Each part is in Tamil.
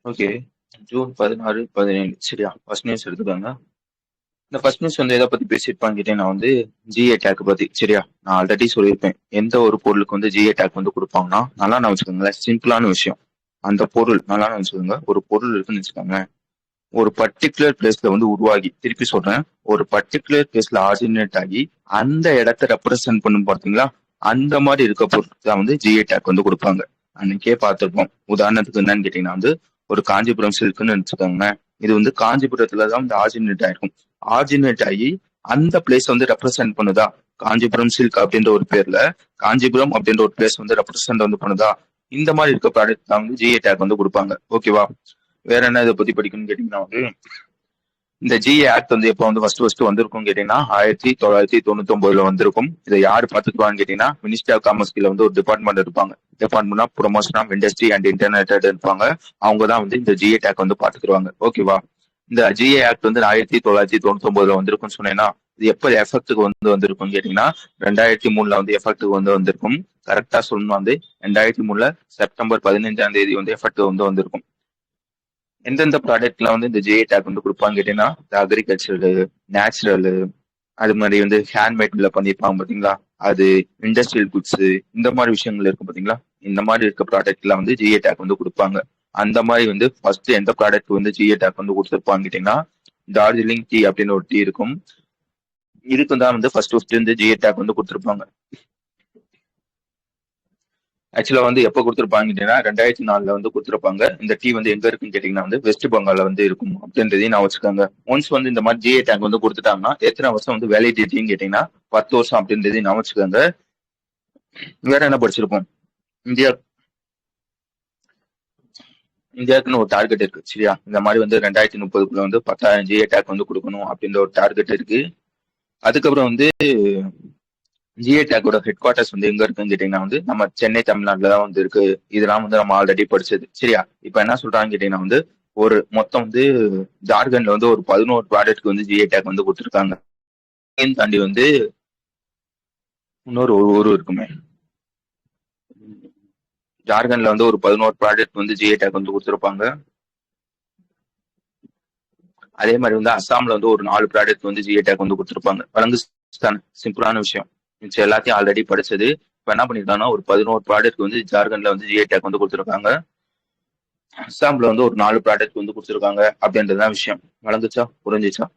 ஓகே. ஜூன் 16, 17 சரியா? ஃபர்ஸ்ட் நியூஸ் எடுத்துக்கோங்க. இந்த ஃபர்ஸ்ட் நியூஸ் வந்து எதை பத்தி பேசியிருப்பான்னு கேட்டீங்கன்னா வந்து ஜிஏ டேக் பத்தி சரியா? நான் ஆல்ரெடி சொல்லியிருப்பேன். எந்த ஒரு பொருளுக்கு வந்து ஜிஏ டேக் வந்து கொடுப்பாங்கன்னா நல்லா நான் வச்சுக்கோங்களேன், சிம்பிளான விஷயம். அந்த பொருள் நல்லா நான் வச்சுக்கோங்க, ஒரு பொருள் இருக்குன்னு வச்சுக்கோங்க, ஒரு பர்டிகுலர் பிளேஸ்ல வந்து உருவாகி, திருப்பி சொல்றேன், ஒரு பர்டிகுலர் பிளேஸ்ல ஆரிஜினேட் ஆகி அந்த இடத்த ரெப்ரசென்ட் பண்ணும் பாத்தீங்களா, அந்த மாதிரி இருக்க பொருளுக்கு தான் வந்து ஜிஏ டேக் வந்து கொடுப்பாங்க. அன்னைக்கே பார்த்திருப்போம். உதாரணத்துக்கு என்னன்னு கேட்டீங்கன்னா வந்து ஒரு காஞ்சிபுரம் சில்க்னு வச்சுக்கோங்க, இது வந்து காஞ்சிபுரத்துல தான் வந்து ஆரிஜினேட் ஆயிருக்கும். ஆரிஜினேட் ஆகி அந்த பிளேஸ் வந்து ரெப்ரசென்ட் பண்ணுதா, காஞ்சிபுரம் சில்க் அப்படின்ற ஒரு பேர்ல காஞ்சிபுரம் அப்படின்ற ஒரு பிளேஸ் வந்து ரெப்ரசென்ட் வந்து பண்ணுதா, இந்த மாதிரி இருக்க ப்ராடக்ட் தான் வந்து ஜிஏ டேக் வந்து கொடுப்பாங்க. ஓகேவா? வேற என்ன இதை பத்தி படிக்கணும்னு கேட்டீங்கன்னா வந்து இந்த ஜிஏ ஆக்ட் வந்து எப்போ வந்து ஃபர்ஸ்ட் வந்திருக்கும் கேட்டீங்கன்னா 1999 வந்திருக்கும். இதை யாரு பாத்துக்குவான்னு கேட்டீங்கன்னா மினிஸ்ட்ரி ஆஃப் காமர்ஸ் கீழ வந்து ஒரு டிபார்ட்மெண்ட் இருப்பாங்க. Department of promotion of industry and internet இருப்பாங்க. அவங்க தான் வந்து இந்த ஜிஏ டேக் வந்து பாத்துக்குவாங்க. ஓகேவா? இந்த ஜிஏ ஆக்ட் வந்து 1999 வந்திருக்கும்னு சொன்னேன்னா இது எப்ப எஃபெக்ட்டுக்கு வந்து வந்திருக்கும் கேட்டீங்கன்னா 2003 வந்து எஃபெக்ட்டுக்கு வந்து வந்திருக்கும். கரெக்டா சொல்லணும் வந்து 2003 செப்டம்பர் 15 வந்து எஃபெக்ட் வந்து வந்திருக்கும். எந்தெந்த ப்ராடக்ட்ல வந்து இந்த ஜிஐ டேக் வந்து கொடுப்பான்னு கேட்டீங்கன்னா அக்ரிகல்ச்சரு, நேச்சுரலு, அது மாதிரி வந்து ஹேண்ட்மேட்ல பண்ணிருப்பாங்க பாத்தீங்களா, அது இண்டஸ்ட்ரியல் குட்ஸ், இந்த மாதிரி விஷயங்கள் இருக்கும் பாத்தீங்களா, இந்த மாதிரி இருக்க ப்ராடக்ட்ல வந்து ஜிஐ டேக் வந்து கொடுப்பாங்க. அந்த மாதிரி வந்து ஃபர்ஸ்ட் எந்த ப்ராடக்ட் வந்து ஜிஐ டேக் வந்து கொடுத்துருப்பாங்க கேட்டீங்கன்னா டார்ஜிலிங் டீ அப்படின்னு ஒரு டீ இருக்கும். இதுக்கு தான் வந்து ஃபர்ஸ்ட் வந்து ஜிஐ டேக் வந்து கொடுத்துருப்பாங்க. ஆக்சுவலா வந்து எப்ப கொடுத்துருப்பாங்க கேட்டீங்கன்னா 2004 வந்து கொடுத்துருப்பாங்க. இந்த டீ வந்து எங்க இருக்குன்னு கேட்டீங்கன்னா வந்து வெஸ்ட் பெங்கால்ல வந்து இருக்கும் அப்படின்றதையும் நான் வச்சுக்கோங்க. ஒன்ஸ் வந்து இந்த மாதிரி ஜிஏ டேக் வந்து கொடுத்துட்டாங்கன்னா எத்தனை வருஷம் வந்து வேலிடிட்டின்னு கேட்டீங்கன்னா 10 வருஷம் அப்படின்றதையும் நான் வச்சுக்கோங்க. வேற என்ன படிச்சிருப்போம், இந்தியா இந்தியாவுக்குன்னு ஒரு டார்கெட் இருக்கு சரியா? இந்த மாதிரி வந்து 2030 வந்து 10,000 ஜிஏ டேக் வந்து கொடுக்கணும் அப்படின்ற ஒரு டார்கெட் இருக்கு. அதுக்கப்புறம் வந்து ஜிஏ டேக்கோட ஹெட் குவார்டர்ஸ் வந்து எங்க இருக்குன்னு கேட்டீங்கன்னா வந்து நம்ம சென்னை தமிழ்நாட்டுல தான் வந்து இருக்கு. இதெல்லாம் வந்து நம்ம ஆல்ரெடி படிச்சது சரியா? இப்ப என்ன சொல்றாங்கன்னு கேட்டீங்கன்னா வந்து ஒரு மொத்தம் வந்து ஜார்க்கண்ட்ல வந்து ஒரு 11 ப்ராடக்ட்க்கு வந்து ஜிஏ டேக் வந்து கொடுத்துருக்காங்க. தாண்டி வந்து இன்னொரு ஒரு ஊர் இருக்குமே, ஜார்க்கண்ட்ல வந்து ஒரு 11 ப்ராடக்ட் வந்து ஜிஏ டேக் வந்து கொடுத்துருப்பாங்க. அதே மாதிரி வந்து அஸ்ஸாம்ல வந்து ஒரு 4 ப்ராடக்ட் வந்து ஜிஏ டேக் வந்து கொடுத்துருப்பாங்க. வழங்கு சிம்பிளான விஷயம், மிச்சம் எல்லாத்தையும் ஆல்ரெடி படிச்சது. இப்ப என்ன பண்ணிருக்காங்கன்னா ஒரு 11 ப்ராடக்ட் வந்து ஜார்க்கண்ட்ல வந்து ஜிஏ டேக் வந்து கொடுத்துருக்காங்க. அஸ்ஸாம்ல வந்து ஒரு 4 ப்ராடக்ட் வந்து கொடுத்துருக்காங்க அப்படின்றதுதான் விஷயம். வழங்குச்சா? புரிஞ்சிச்சா?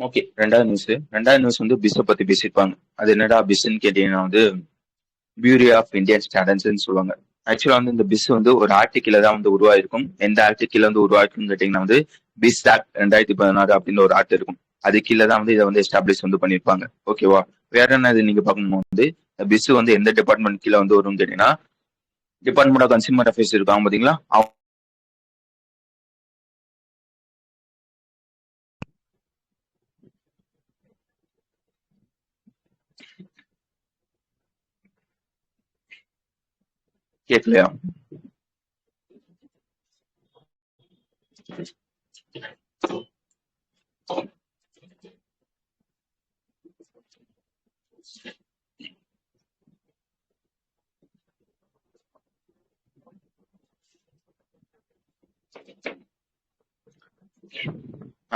ஓகே. ரெண்டாவது நியூஸ் வந்து பிஸ்ஸை பத்தி பேசியிருப்பாங்க. அது என்னடா பிஸ்ன்னு கேட்டீங்கன்னா வந்து பியூரி ஆஃப் இந்தியன் ஸ்டாண்டர்ட்ஸ்ன்னு சொல்லுவாங்க. ஆக்சுவலா வந்து இந்த பிஸ் வந்து ஒரு ஆர்டிக்கில தான் வந்து உருவாயிருக்கும். எந்த ஆர்டிக்கில வந்து உருவாயிருக்குன்னு கேட்டீங்கன்னா வந்து பிஸ் ஆக்ட் 2016 அப்படின்னு ஒரு ஆக்ட் இருக்கும். அது கீழே தான் வந்து இதை வந்து எஸ்டாப்ளிஷ் வந்து பண்ணிருப்பாங்க. ஓகேவா? வேற என்ன இது நீங்க பார்க்கணும் வந்து பிஸ் வந்து எந்த டிபார்ட்மெண்ட் கீழே வந்து வரும்னு கேட்டீங்கன்னா டிபார்ட்மெண்ட் ஆஃப் கன்சியூமர் அஃபேர்ஸ் இருக்காங்க பாத்தீங்களா, கேட்கலையா?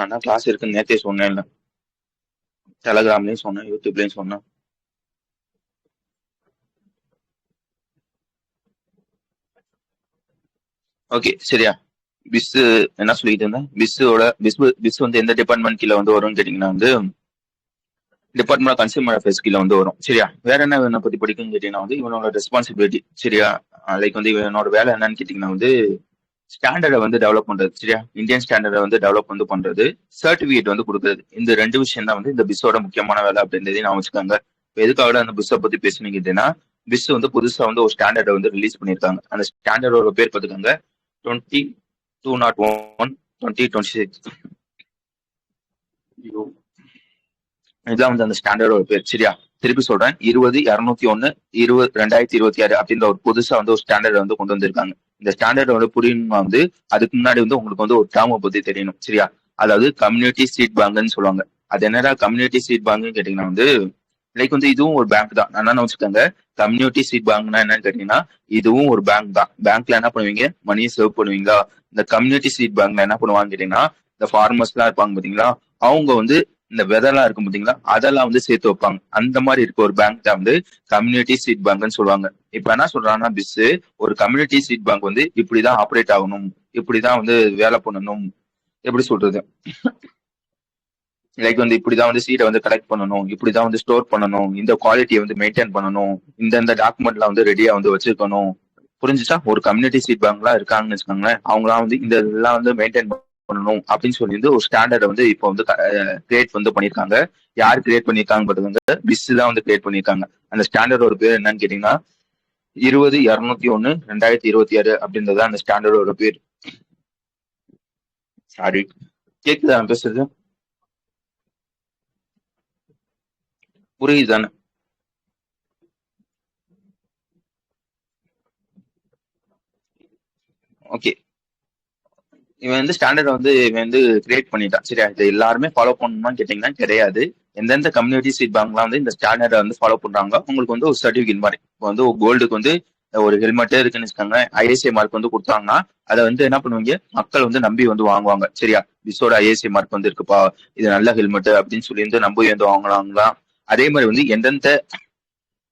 ஆனா கிளாஸ் இருக்குன்னு நேத்தே சொன்னேன், இல்ல டெலகிராம்லயும் சொன்னேன், யூடியூப்லயும் சொன்னேன். ஓகே சரியா? பிஸ் என்ன சொல்லிட்டு இருந்தேன், பிஸ் வந்து எந்த டிபார்ட்மெண்ட் கீழே வந்து வரும்னு கேட்டீங்கன்னா வந்து டிபார்ட்மெண்ட் ஆஃப் கன்சியூமர் அஃபேர்ஸ் கீழே வந்து வரும் சரியா? வேற என்ன இவனை பத்தி படிக்கும்னு கேட்டீங்கன்னா வந்து இவனோட ரெஸ்பான்சிபிலிட்டி சரியா? லைக் வந்து இவனோட வேலை என்னன்னு கேட்டீங்கன்னா வந்து ஸ்டாண்டர்டை வந்து டெவலப் பண்றது சரியா? இந்தியன் ஸ்டாண்டர்டை வந்து டெவலப் வந்து பண்றது, சர்டிபிகேட் வந்து கொடுக்குறது. இந்த ரெண்டு விஷயம் தான் வந்து இந்த பிஸ்ஸோட முக்கியமான வேலை அப்படின்றதையும் நான் வச்சுக்காங்க. இப்போ எதுக்காக அந்த பிஸ்ஸை பத்தி பேசுனீங்க கேட்டீங்கன்னா பிஸ் வந்து புதுசா வந்து ஒரு ஸ்டாண்டர்டை வந்து ரிலீஸ் பண்ணியிருக்காங்க. அந்த ஸ்டாண்டர்டோட பேர் பார்த்துக்காங்க 2201 2026. இதுதான் வந்து அந்த ஸ்டாண்டர்டோட பேர் சரியா? திருப்பி சொல்றேன், 20-201 2026 அப்படின்ற ஒரு புதுசா வந்து ஒரு ஸ்டாண்டர்ட் வந்து கொண்டு வந்திருக்காங்க. இந்த ஸ்டாண்டர்ட் வந்து புரியணும்னா வந்து அதுக்கு முன்னாடி வந்து உங்களுக்கு வந்து ஒரு டேர்மை பத்தி தெரியணும் சரியா? அதாவது கம்யூனிட்டி சீட் பேங்க்னு சொல்லுவாங்க. அது என்னடா கம்யூனிட்டி சீட் பேங்க்னு கேட்டீங்கன்னா வந்து லைக் வந்து இதுவும் ஒரு பேங்க் தான். என்னன்னு வச்சுக்கோங்க, கம்யூனிட்டி சீட் பேங்க்னா என்னன்னு கேட்டீங்கன்னா, இதுவும் ஒரு பேங்க் தான். பேங்க்ல என்ன பண்ணுவீங்க, மணியை சேவ் பண்ணுவீங்களா? இந்த கம்யூனிட்டி சீட் பேங்க்ல என்ன பண்ணுவாங்க கேட்டீங்கன்னா, இந்த ஃபார்மர்ஸ் எல்லாம் இருப்பாங்க பாத்தீங்களா, அவங்க வந்து இந்த விதைலாம் இருக்கும் பாத்தீங்களா, அதெல்லாம் வந்து சேர்த்து வைப்பாங்க. அந்த மாதிரி இருக்க ஒரு பேங்க் தான் வந்து கம்யூனிட்டி சீட் பேங்க்னு சொல்லுவாங்க. இப்ப என்ன சொல்றாங்கன்னா பிஸ், ஒரு கம்யூனிட்டி சீட் பேங்க் வந்து இப்படிதான் ஆப்ரேட் ஆகணும், இப்படிதான் வந்து வேலை பண்ணணும், எப்படி சொல்றது, லைக் வந்து இப்படிதான் வந்து சீடை வந்து கலெக்ட் பண்ணணும், இப்படிதான் வந்து ஸ்டோர் பண்ணணும், இந்த குவாலிட்டியை வந்து மெயின்டைன் பண்ணணும், இந்த டாக்குமெண்ட்லாம் வந்து ரெடியா வந்து வச்சிருக்கணும். புரிஞ்சுச்சா? ஒரு கம்யூனிட்டி சீட் பேங்க்லாம் இருக்காங்கன்னு வச்சுக்கோங்களேன், அவங்களாம் வந்து இந்த இதெல்லாம் வந்து மெயின்டைன் பண்ணணும் அப்படின்னு சொல்லி வந்து ஒரு ஸ்டாண்டர்டை வந்து இப்போ வந்து கிரியேட் வந்து பண்ணியிருக்காங்க. யார் கிரியேட் பண்ணியிருக்காங்க பாத்துக்கோங்க, பிஸ் தான் வந்து கிரியேட் பண்ணியிருக்காங்க. அந்த ஸ்டாண்டர்டோட பேர் என்னன்னு கேட்டீங்கன்னா 20-201-2026 அப்படின்றது அந்த ஸ்டாண்டர்டோட பேர். சாரி, கேக்குதா நான் பேசுறது? புரியுது தானே? ஓகே, இவன் வந்து ஸ்டாண்டர்ட் வந்து இவன் வந்து கிரியேட் பண்ணிட்டான். சரியா? இது எல்லாருமே ஃபாலோ பண்ணணும்னு கேட்டீங்கன்னா கிடையாது. எந்தெந்த கம்யூனிட்டி சீட் பேங்க்லாம் வந்து இந்த ஸ்டாண்டர்டை வந்து ஃபாலோ பண்றாங்க, உங்களுக்கு வந்து ஒரு சர்டிபிகேட் மாதிரி. இப்போ வந்து கோல்டுக்கு வந்து ஒரு ஹெல்மெட்டே இருக்குன்னு வச்சுக்கோங்க, ஐஎஸ்ஐ மார்க் வந்து கொடுத்தாங்கன்னா அதை வந்து என்ன பண்ணுவீங்க, மக்கள் வந்து நம்பி வந்து வாங்குவாங்க. சரியா? பிஸோட ஐஎஸ்ஐ மார்க் வந்து இருக்குப்பா, இது நல்ல ஹெல்மெட் அப்படின்னு சொல்லி வந்து நம்பி வந்து வாங்குறாங்களா. அதே மாதிரி வந்து எந்தெந்த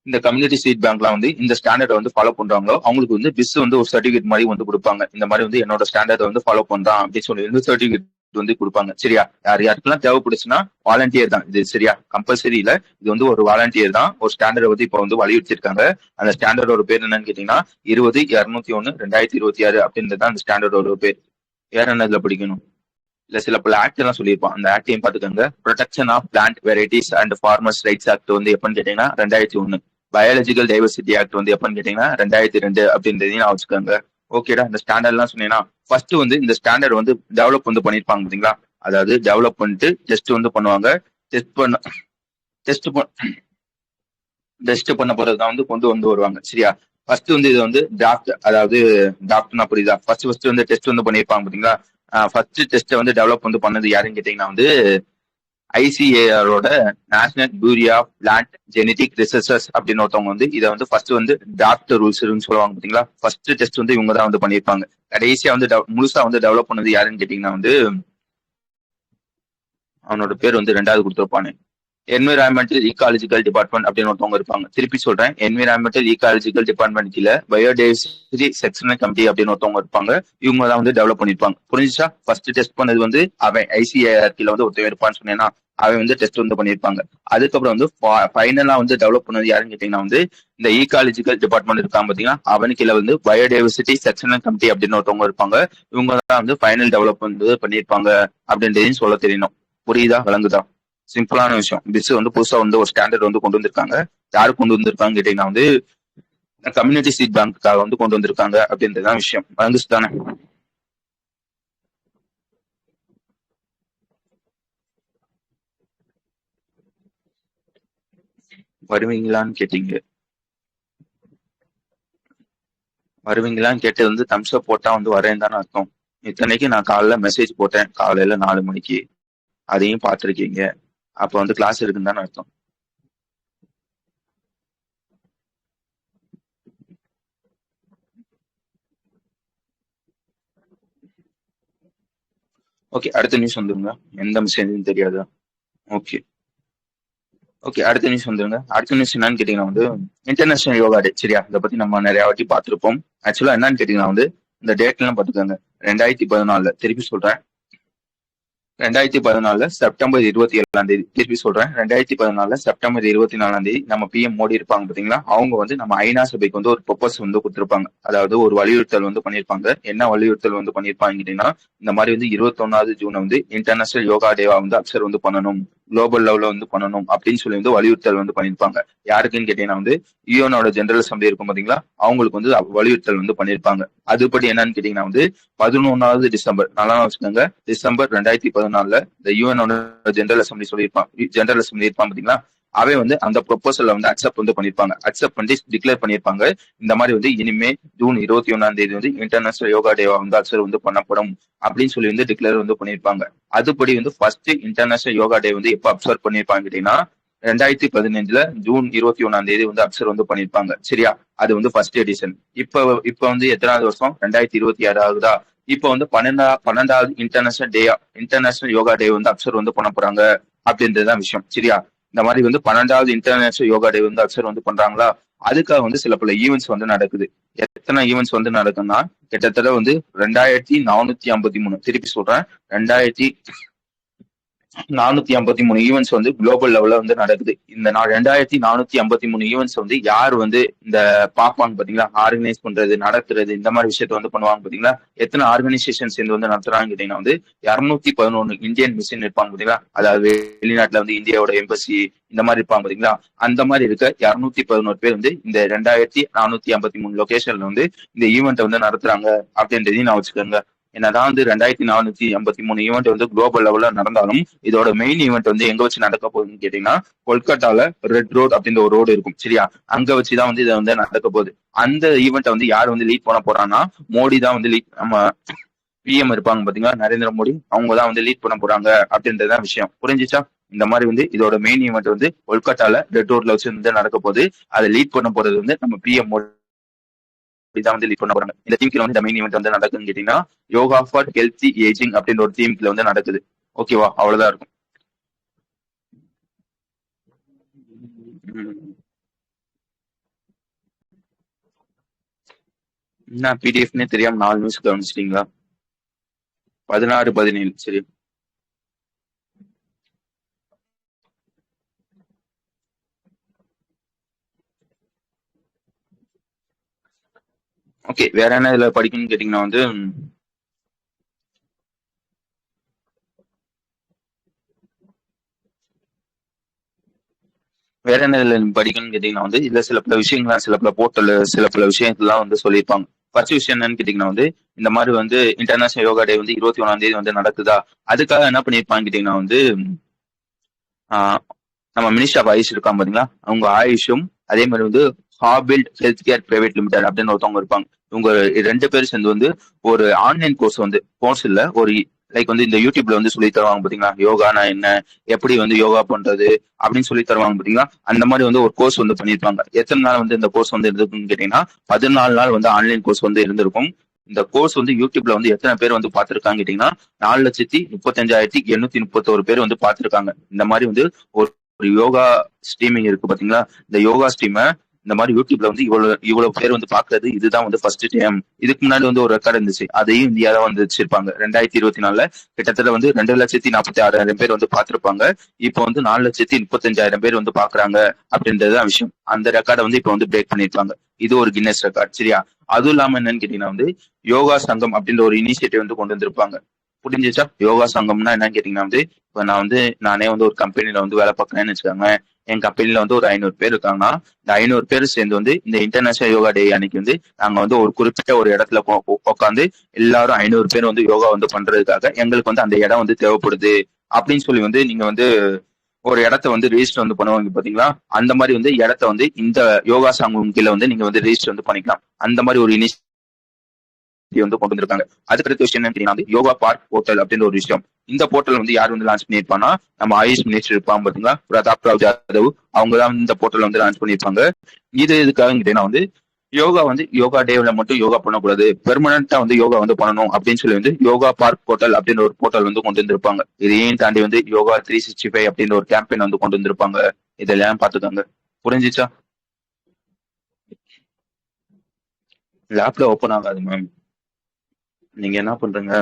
இந்த கம்யூனிட்டி சீட் பேங்க்லாம் வந்து இந்த ஸ்டாண்டர்டை வந்து ஃபாலோ பண்றாங்களோ அவங்களுக்கு வந்து பிஸ் வந்து ஒரு சர்டிபிகேட் மாதிரி வந்து கொடுப்பாங்க. இந்த மாதிரி வந்து என்னோட ஸ்டாண்டர்டை வந்து ஃபாலோ பண்றான் அப்படின்னு சொல்லி வந்து சர்டிபிகேட் வந்து கொடுப்பாங்க. சரியா? யார் யாருக்கெல்லாம் தேவைப்படுச்சுன்னா வாலண்டியர் தான் இது. சரியா? கம்பல்சரி இல்ல, இது வந்து ஒரு வாலண்டியர் தான். ஒரு ஸ்டாண்டர்டை வந்து இப்போ வந்து வலியுறுத்திருக்காங்க. அந்த ஸ்டாண்டர்டோட பேர் என்னன்னு கேட்டீங்கன்னா 20-201-2026 அப்படின்றது அந்த ஸ்டாண்டர்டோட பேர். வேற என்ன இதுல படிக்கணும்? இல்ல சில பல ஆக்ட் எல்லாம் சொல்லியிருப்பான், அந்த ஆக்டையும் பாத்துக்கோங்க. Protection of plant varieties and farmers rights act வந்து எப்பன்னு கேட்டீங்கன்னா 2001. பயாலஜிக்கல் டைவர்சிட்டி ஆக்ட் வந்து எப்பன்னு கேட்டீங்கன்னா 2002 அப்படின்றதையும் நான் வச்சுக்கோங்க. ஓகேடா? இந்த ஸ்டாண்டர்ட் எல்லாம் சொன்னீங்கன்னா ஃபர்ஸ்ட் வந்து இந்த ஸ்டாண்டர்ட் வந்து டெவலப் வந்து பண்ணிருப்பாங்க பாத்தீங்களா, அதாவது டெவலப் பண்ணிட்டு டெஸ்ட் வந்து பண்ணுவாங்க. டெஸ்ட் பண்ண டெஸ்ட் டெஸ்ட் பண்ண போறதுதான் வந்து கொண்டு வந்து வருவாங்க. சரியா? ஃபர்ஸ்ட் வந்து இது வந்து டிராஃப்ட், அதாவது டிராஃப்ட்னா புரியுதா, ஃபர்ஸ்ட் வந்து டெஸ்ட் வந்து பண்ணிருப்பாங்க பாத்தீங்களா. ஃபர்ஸ்ட் டெஸ்ட் வந்து டெவலப் வந்து பண்ணது யாருன்னு கேட்டீங்கன்னா வந்து ஐசிஏஆரோட national bureau of plant genetic resources அப்படின்னு ஒருத்தவங்க வந்து இதை வந்து ஃபர்ஸ்ட் வந்து டிராஃப்ட் ரூல்ஸ் சொல்லுவாங்க பாத்தீங்களா. ஃபர்ஸ்ட் டெஸ்ட் வந்து இவங்க தான் வந்து பண்ணிருப்பாங்க. கடைசியா வந்து முழுசா வந்து டெவலப் பண்ணது யாருன்னு கேட்டீங்கன்னா வந்து அவனோட பேர் வந்து ரெண்டாவது கொடுத்துருப்பானு, என்விரான்மெண்டல் ஈகாலஜிக்கல் டிபார்ட்மெண்ட் அப்படின்னு ஒருத்தவங்க இருப்பாங்க. திருப்பி சொல்றேன், என்விரான்மெண்டல் ஈகாலஜிக்கல் டிபார்ட்மெண்ட் கீழே பயோடைவர்சிட்டி செக்ஷனல் கமிட்டி அப்படின்னு ஒருத்தவங்க இருப்பாங்க. இவங்க தான் வந்து டெவலப் பண்ணிருப்பாங்க. புரிஞ்சுச்சா? ஃபர்ஸ்ட் டெஸ்ட் பண்ணது வந்து அவன் ஐசிஏஆர் கீழே வந்து ஒருத்தர் இருப்பான்னு சொன்னேன்னா அவன் வந்து டெஸ்ட் வந்து பண்ணிருப்பாங்க. அதுக்கப்புறம் வந்து ஃபைனலா வந்து டெவலப் பண்ணது யாருன்னு கேட்டீங்கன்னா வந்து இந்த ஈகாலஜிக்கல் டிபார்ட்மெண்ட் இருக்காங்க பாத்தீங்கன்னா அவன் கீழே வந்து பயோடைவர்சிட்டி செக்ஷனல் கமிட்டி அப்படின்னு ஒருத்தவங்க இருப்பாங்க. இவங்க தான் வந்து ஃபைனல் டெவலப் வந்து பண்ணிருப்பாங்க அப்படின்றதையும் சொல்ல தெரியணும். புரியுதா? விளங்குதா? சிம்பிளான விஷயம். பிஸ் வந்து புதுசா வந்து ஒரு ஸ்டாண்டர்ட் வந்து கொண்டு வந்திருக்காங்க. யாரு கொண்டு வந்திருக்காங்க கேட்டீங்கன்னா வந்து கம்யூனிட்டி சீட் பேங்க்காக வந்து கொண்டு வந்திருக்காங்க அப்படின்றதான் விஷயம். வழங்குச்சு தானே? வருவீங்களான்னு கேட்டீங்க. வருவீங்களான்னு கேட்டது வந்து தம்ஸ் அப் போட்டா வந்து வரேன்னு தானே அர்த்தம். இத்தனைக்கு நான் காலைல மெசேஜ் போட்டேன் காலையில 4 மணிக்கு, அதையும் பார்த்திருக்கீங்க. அப்ப வந்து கிளாஸ் இருக்குன்னு தானே அர்த்தம். ஓகே, அடுத்த நியூஸ் வந்துருங்க. எந்த மெசேஜ்னு தெரியாது. ஓகே ஓகே, அடுத்த நியூஸ் வந்துருங்க. அடுத்த நியூஸ் என்னன்னு கேட்டீங்கன்னா வந்து இன்டர்நேஷனல் யோகா டே. சரியா? இதை பத்தி நம்ம நிறைய வாட்டி பார்த்திருப்போம். ஆக்சுவலா என்னன்னு கேட்டீங்கன்னா வந்து இந்த டேட் எல்லாம் பாத்துக்கோங்க. 2014, திருப்பி சொல்றேன், 2014 செப்டம்பர் 27 திருப்பி சொல்றேன், 2014 செப்டம்பர் 24 நம்ம பிஎம் மோடி இருப்பாங்க பாத்தீங்களா, அவங்க வந்து நம்ம ஐநா சபைக்கு வந்து ஒரு ப்ரொபோஸ் வந்து கொடுத்திருப்பாங்க. அதாவது ஒரு வலியுறுத்தல் வந்து பண்ணிருப்பாங்க. என்ன வலியுறுத்தல் வந்து பண்ணிருப்பாங்க கேட்டீங்கன்னா, இந்த மாதிரி வந்து 21 ஜூன் வந்து இன்டர்நேஷனல் யோகா டேவா வந்து அப்சர்வ் வந்து பண்ணணும், குளோபல் லெவல்ல வந்து பண்ணணும் அப்படின்னு சொல்லி வந்து வலியுறுத்தல் வந்து பண்ணிருப்பாங்க. யாருக்குன்னு கேட்டீங்கன்னா வந்து யுஎனோட ஜெனரல் அசம்பிளி இருக்கும் பாத்தீங்களா, அவங்களுக்கு வந்து வலியுறுத்தல் வந்து பண்ணிருப்பாங்க. அதுபடி என்னன்னு கேட்டீங்கன்னா வந்து 11 டிசம்பர், நல்லா வச்சுக்கோங்க, டிசம்பர் 2014 இந்த யூஎனோட ஜெனரல் அசம்பிளி ஜெனரல் அசம்பிளி இருப்பான் பாத்தீங்களா, அவை வந்து அந்த ப்ரொபோசலை வந்து அக்செப்ட் வந்து பண்ணிருப்பாங்க. அக்செப்ட் பண்ணி டிக்ளேர் பண்ணிருப்பாங்க. இந்த மாதிரி வந்து இனிமே ஜூன் 21 வந்து இன்டர்நேஷனல் யோகா டேவா வந்து அக்சர் வந்து பண்ணப்படும் அப்படின்னு சொல்லி வந்து டிக்ளேர் வந்து பண்ணிருப்பாங்க. அதுபடி வந்து ஃபர்ஸ்ட் இன்டர்நேஷனல் யோகா டே வந்து எப்ப அப்சர்வ் பண்ணிருப்பாங்க கேட்டீங்கன்னா 2015 ஜூன் 21 வந்து அக்சர் வந்து பண்ணிருப்பாங்க. சரியா? அது வந்து ஃபர்ஸ்ட் எடிஷன். இப்ப இப்ப வந்து எத்தனாவது வருஷம்? 2026 ஆகுதா? இப்ப வந்து 12வது இன்டர்நேஷனல் யோகா டே வந்து அக்சர் வந்து பண்ண போறாங்க அப்படின்றதுதான் விஷயம். சரியா? இந்த மாதிரி வந்து 12வது இன்டர்நேஷனல் யோகா டே வந்து அக்சர் வந்து பண்றாங்களா? அதுக்காக வந்து சில பல ஈவெண்ட்ஸ் வந்து நடக்குது. எத்தனை ஈவெண்ட்ஸ் வந்து நடக்கும்னா கிட்டத்தட்ட வந்து 2453, திருப்பி சொல்றேன், 2453 ஈவெண்ட்ஸ் வந்து குளோபல் லெவல்ல வந்து நடக்குது. இந்த 2453 ஈவெண்ட்ஸ் வந்து யார் வந்து இந்த பார்ப்பாங்க பாத்தீங்களா, ஆர்கனைஸ் பண்றது, நடத்துறது, இந்த மாதிரி விஷயத்த வந்து பண்ணுவாங்க பாத்தீங்களா. எத்தனை ஆர்கனைசேஷன்ஸ் சேர்ந்து வந்து நடத்துறாங்க கேட்டீங்கன்னா வந்து 211 இந்தியன் மிஷின் இருப்பாங்க பாத்தீங்களா, அதாவது வெளிநாட்டுல வந்து இந்தியாவோட எம்பசி இந்த மாதிரி இருப்பாங்க பாத்தீங்களா. அந்த மாதிரி இருக்க 211 பேர் வந்து இந்த 2453 லொகேஷன்ல வந்து இந்த ஈவெண்ட்டை வந்து நடத்துறாங்க அப்படின்றதையும் நான் வச்சுக்கோங்க. என்னதான் வந்து 2453 ஈவெண்ட் வந்து குளோபல் லெவல்ல நடந்தாலும் இதோட மெயின் ஈவெண்ட் வந்து எங்க வச்சு நடக்க போகுதுன்னு கேட்டீங்கன்னா, கொல்கத்தால ரெட் ரோட் அப்படின்ற ஒரு ரோடு இருக்கும். சரியா? அங்க வச்சுதான் வந்து இதை வந்து நடக்க போகுது. அந்த ஈவெண்ட்டை வந்து யார் வந்து லீட் பண்ண போறாங்கன்னா, மோடி தான் வந்து லீட், நம்ம பிஎம் இருப்பாங்க பாத்தீங்களா, நரேந்திர மோடி, அவங்க தான் வந்து லீட் பண்ண போறாங்க அப்படின்றதுதான் விஷயம். புரிஞ்சுச்சா? இந்த மாதிரி வந்து இதோட மெயின் ஈவெண்ட் வந்து கொல்கத்தால ரெட் ரோட்ல வச்சு வந்து நடக்க போகுது. அதை லீட் பண்ண போறது வந்து நம்ம பிஎம் தான் வந்து லீட் பண்ண போறாங்க. இந்த தீம்ல வந்து இந்த மெயின் ஈவெண்ட் வந்து நடக்குதுன்னு கேட்டீங்கன்னா, யோகா ஃபார் ஹெல்த்தி ஏஜிங் அப்படின்ற ஒரு தீம்ல வந்து நடக்குது. ஓகேவா? அவ்வளவுதான் இருக்கும். என்ன பிடிஎஃப்னே தெரியாம 4 நியூஸ் கவனிச்சிட்டீங்களா? 16, 17. சரி, ஓகே. வேற என்ன இதுல படிக்கணும்னு கேட்டீங்கன்னா வந்து வேற என்ன இதுல படிக்கணும்னு கேட்டீங்கன்னா வந்து இதுல சில பல விஷயங்கள்லாம், சில பல போர்ட்டல், சில பல விஷயங்கள்லாம் வந்து சொல்லியிருப்பாங்க. ஃபர்ஸ்ட் விஷயம் என்னன்னு கேட்டீங்கன்னா வந்து இந்த மாதிரி வந்து இன்டர்நேஷனல் யோகா டே வந்து 21 வந்து நடக்குதா, அதுக்காக என்ன பண்ணியிருப்பாங்க கேட்டீங்கன்னா வந்து ஆஹ் நம்ம மினிஸ்டர் ஆஃப் ஆயுஷ் இருக்காங்க பாத்தீங்களா, அவங்க ஆயுஷும் அதே மாதிரி வந்து ஹாபில்ட் ஹெல்த் கேர் பிரைவேட் லிமிடெட் அப்படின்னு ஒருத்தவங்க இருப்பாங்க. இவங்க 2 பேரும் சேர்ந்து வந்து ஒரு ஆன்லைன் கோர்ஸ் இல்ல, ஒரு லைக் வந்து இந்த யூடியூப்ல வந்து சொல்லி தருவாங்க பாத்தீங்களா, யோகானா என்ன, எப்படி வந்து யோகா பண்றது அப்படின்னு சொல்லி தருவாங்க பாத்தீங்களா. அந்த மாதிரி வந்து ஒரு கோர்ஸ் வந்து பண்ணிருப்பாங்க. எத்தனை நாள் வந்து இந்த கோர்ஸ் வந்து இருந்திருக்குன்னு கேட்டீங்கன்னா 14 நாள் வந்து ஆன்லைன் கோர்ஸ் வந்து இருந்திருக்கும். இந்த கோர்ஸ் வந்து யூடியூப்ல வந்து எத்தனை பேர் வந்து பாத்துருக்காங்க கேட்டீங்கன்னா 4,35,831 பேர் வந்து பாத்துருக்காங்க. இந்த மாதிரி வந்து ஒரு ஒரு யோகா ஸ்ட்ரீமிங் இருக்கு பாத்தீங்களா, இந்த யோகா ஸ்ட்ரீமை இந்த மாதிரி யூடியூப்ல வந்து இவ்வளவு பேர் வந்து பாக்குறது இதுதான் வந்து ஃபர்ஸ்ட் டைம். இதுக்கு முன்னாடி வந்து ஒரு ரெக்கார்ட் இருந்துச்சு, அதையும் இந்தியா தான் வந்து வச்சிருப்பாங்க. 2024 கிட்டத்தட்ட வந்து 2,46,000 பேர் வந்து பாத்திருப்பாங்க. இப்போ வந்து 4,35,000 பேர் வந்து பாக்குறாங்க அப்படின்றதுதான் விஷயம். அந்த ரெக்கார்டை வந்து இப்போ வந்து பிரேக் பண்ணிருப்பாங்க. இது ஒரு கின்னஸ் ரெக்கார்ட். சரியா? அதுவும் இல்லாம என்னன்னு கேட்டீங்கன்னா வந்து யோகா சங்கம் அப்படின்ற ஒரு இனிஷியேட்டிவ் வந்து கொண்டு வந்திருப்பாங்க. புரிஞ்சுச்சா? யோகா சங்கம்னா என்னன்னு கேட்டீங்கன்னா வந்து இப்ப நானே வந்து ஒரு கம்பெனில வந்து வேலை பார்க்கறேன்னு வச்சுக்கோங்க. என் கம்பெனில வந்து ஒரு 500 பேர் இருக்காங்கன்னா இந்த 500 பேர் சேர்ந்து வந்து இந்த இன்டர்நேஷனல் யோகா டே அன்னைக்கு வந்து நாங்க வந்து ஒரு குறிப்பிட்ட ஒரு இடத்துல உட்காந்து எல்லாரும் 500 பேர் வந்து யோகா வந்து பண்றதுக்காக எங்களுக்கு வந்து அந்த இடம் வந்து தேவைப்படுது அப்படின்னு சொல்லி வந்து நீங்க வந்து ஒரு இடத்த வந்து ரெஜிஸ்டர் வந்து பண்ணுவாங்க பாத்தீங்களா. அந்த மாதிரி வந்து இடத்த வந்து இந்த யோகா சங்கம் கீழே வந்து நீங்க வந்து ரெஜிஸ்டர் வந்து பண்ணிக்கலாம். அந்த மாதிரி ஒரு வந்து கொண்டு வந்திருக்காங்க. அதுக்கடுத்த விஷயம் என்ன தெரியுமா, யோகா பார்க் போர்ட்டல் அப்படின்னு ஒரு விஷயம். இந்த போர்ட்டல் வந்து யார் வந்து லான்ச் பண்ணிருப்பாங்கன்னா நம்ம ஆயுஷ் மினிஸ்டர் இருப்பாங்க பாத்தீங்களா, பிரதாப் ராவ் ஜாதவ். அவங்க தான் இந்த போர்ட்டல் வந்து லான்ச் பண்ணிருப்பாங்க. இது எதுக்காக கேட்டீங்கன்னா வந்து யோகா வந்து யோகா டேல மட்டும் யோகா பண்ணக்கூடாது, பெர்மனண்டா வந்து யோகா வந்து பண்ணணும் அப்படின்னு சொல்லி வந்து யோகா பார்க் போர்ட்டல் அப்படின்னு ஒரு போர்ட்டல் வந்து கொண்டு வந்திருப்பாங்க. இதையும் தாண்டி வந்து யோகா 365 அப்படின்னு ஒரு கேம்பெயின் வந்து கொண்டு வந்திருப்பாங்க. இதெல்லாம் பாத்துக்காங்க. புரிஞ்சிச்சா? லேப்ல ஓப்பன் ஆகாது மேம். நீங்க என்ன பண்றீங்க,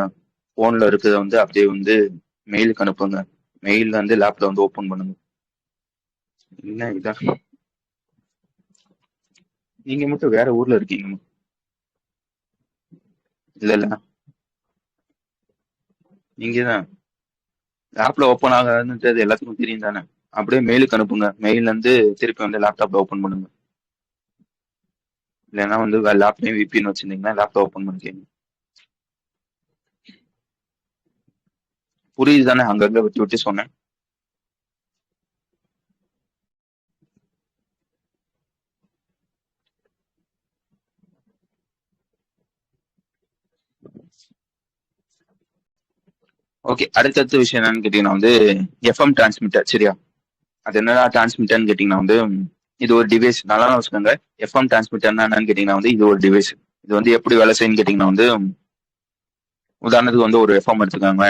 போன்ல இருக்கிறத வந்து அப்படியே வந்து மெயிலுக்கு அனுப்புங்க. மெயில்ல வந்து லேப்ல வந்து ஓபன் பண்ணுங்க. என்ன இதா, நீங்க மட்டும் வேற ஊர்ல இருக்கீங்க? இல்ல இல்ல, நீங்க தான் லேப்ல ஓபன் ஆகாதுன்றது எல்லாத்துக்கும் தெரியும் தானே. அப்படியே மெயிலுக்கு அனுப்புங்க. மெயில்ல இருந்து திருப்பி வந்து லேப்டாப்ல ஓபன் பண்ணுங்க. இல்லைன்னா வந்து லேப்லயும் விபிஎன் வச்சிருந்தீங்கன்னா லேப்ல ஓபன் பண்ணிக்கங்க. புரியுது தானே அங்கங்க விட்டு விட்டு சொன்னேன். ஓகே, அடுத்தடுத்த விஷயம் என்னன்னு கேட்டீங்கன்னா வந்து எஃப்எம் டிரான்ஸ்மிட்டர். சரியா? அது என்னடா டிரான்ஸ்மிட்டர்னு கேட்டீங்கன்னா வந்து இது ஒரு டிவைஸ். நல்லா வச்சுக்கோங்க. எஃப்எம் டிரான்ஸ்மிட்டர்னா என்னன்னு கேட்டீங்கன்னா வந்து இது ஒரு டிவைஸ். இது வந்து எப்படி வேலை செய்யுன்னு கேட்டீங்கன்னா வந்து உதாரணத்துக்கு வந்து ஒரு எஃப்எம் எடுத்துக்கோங்க,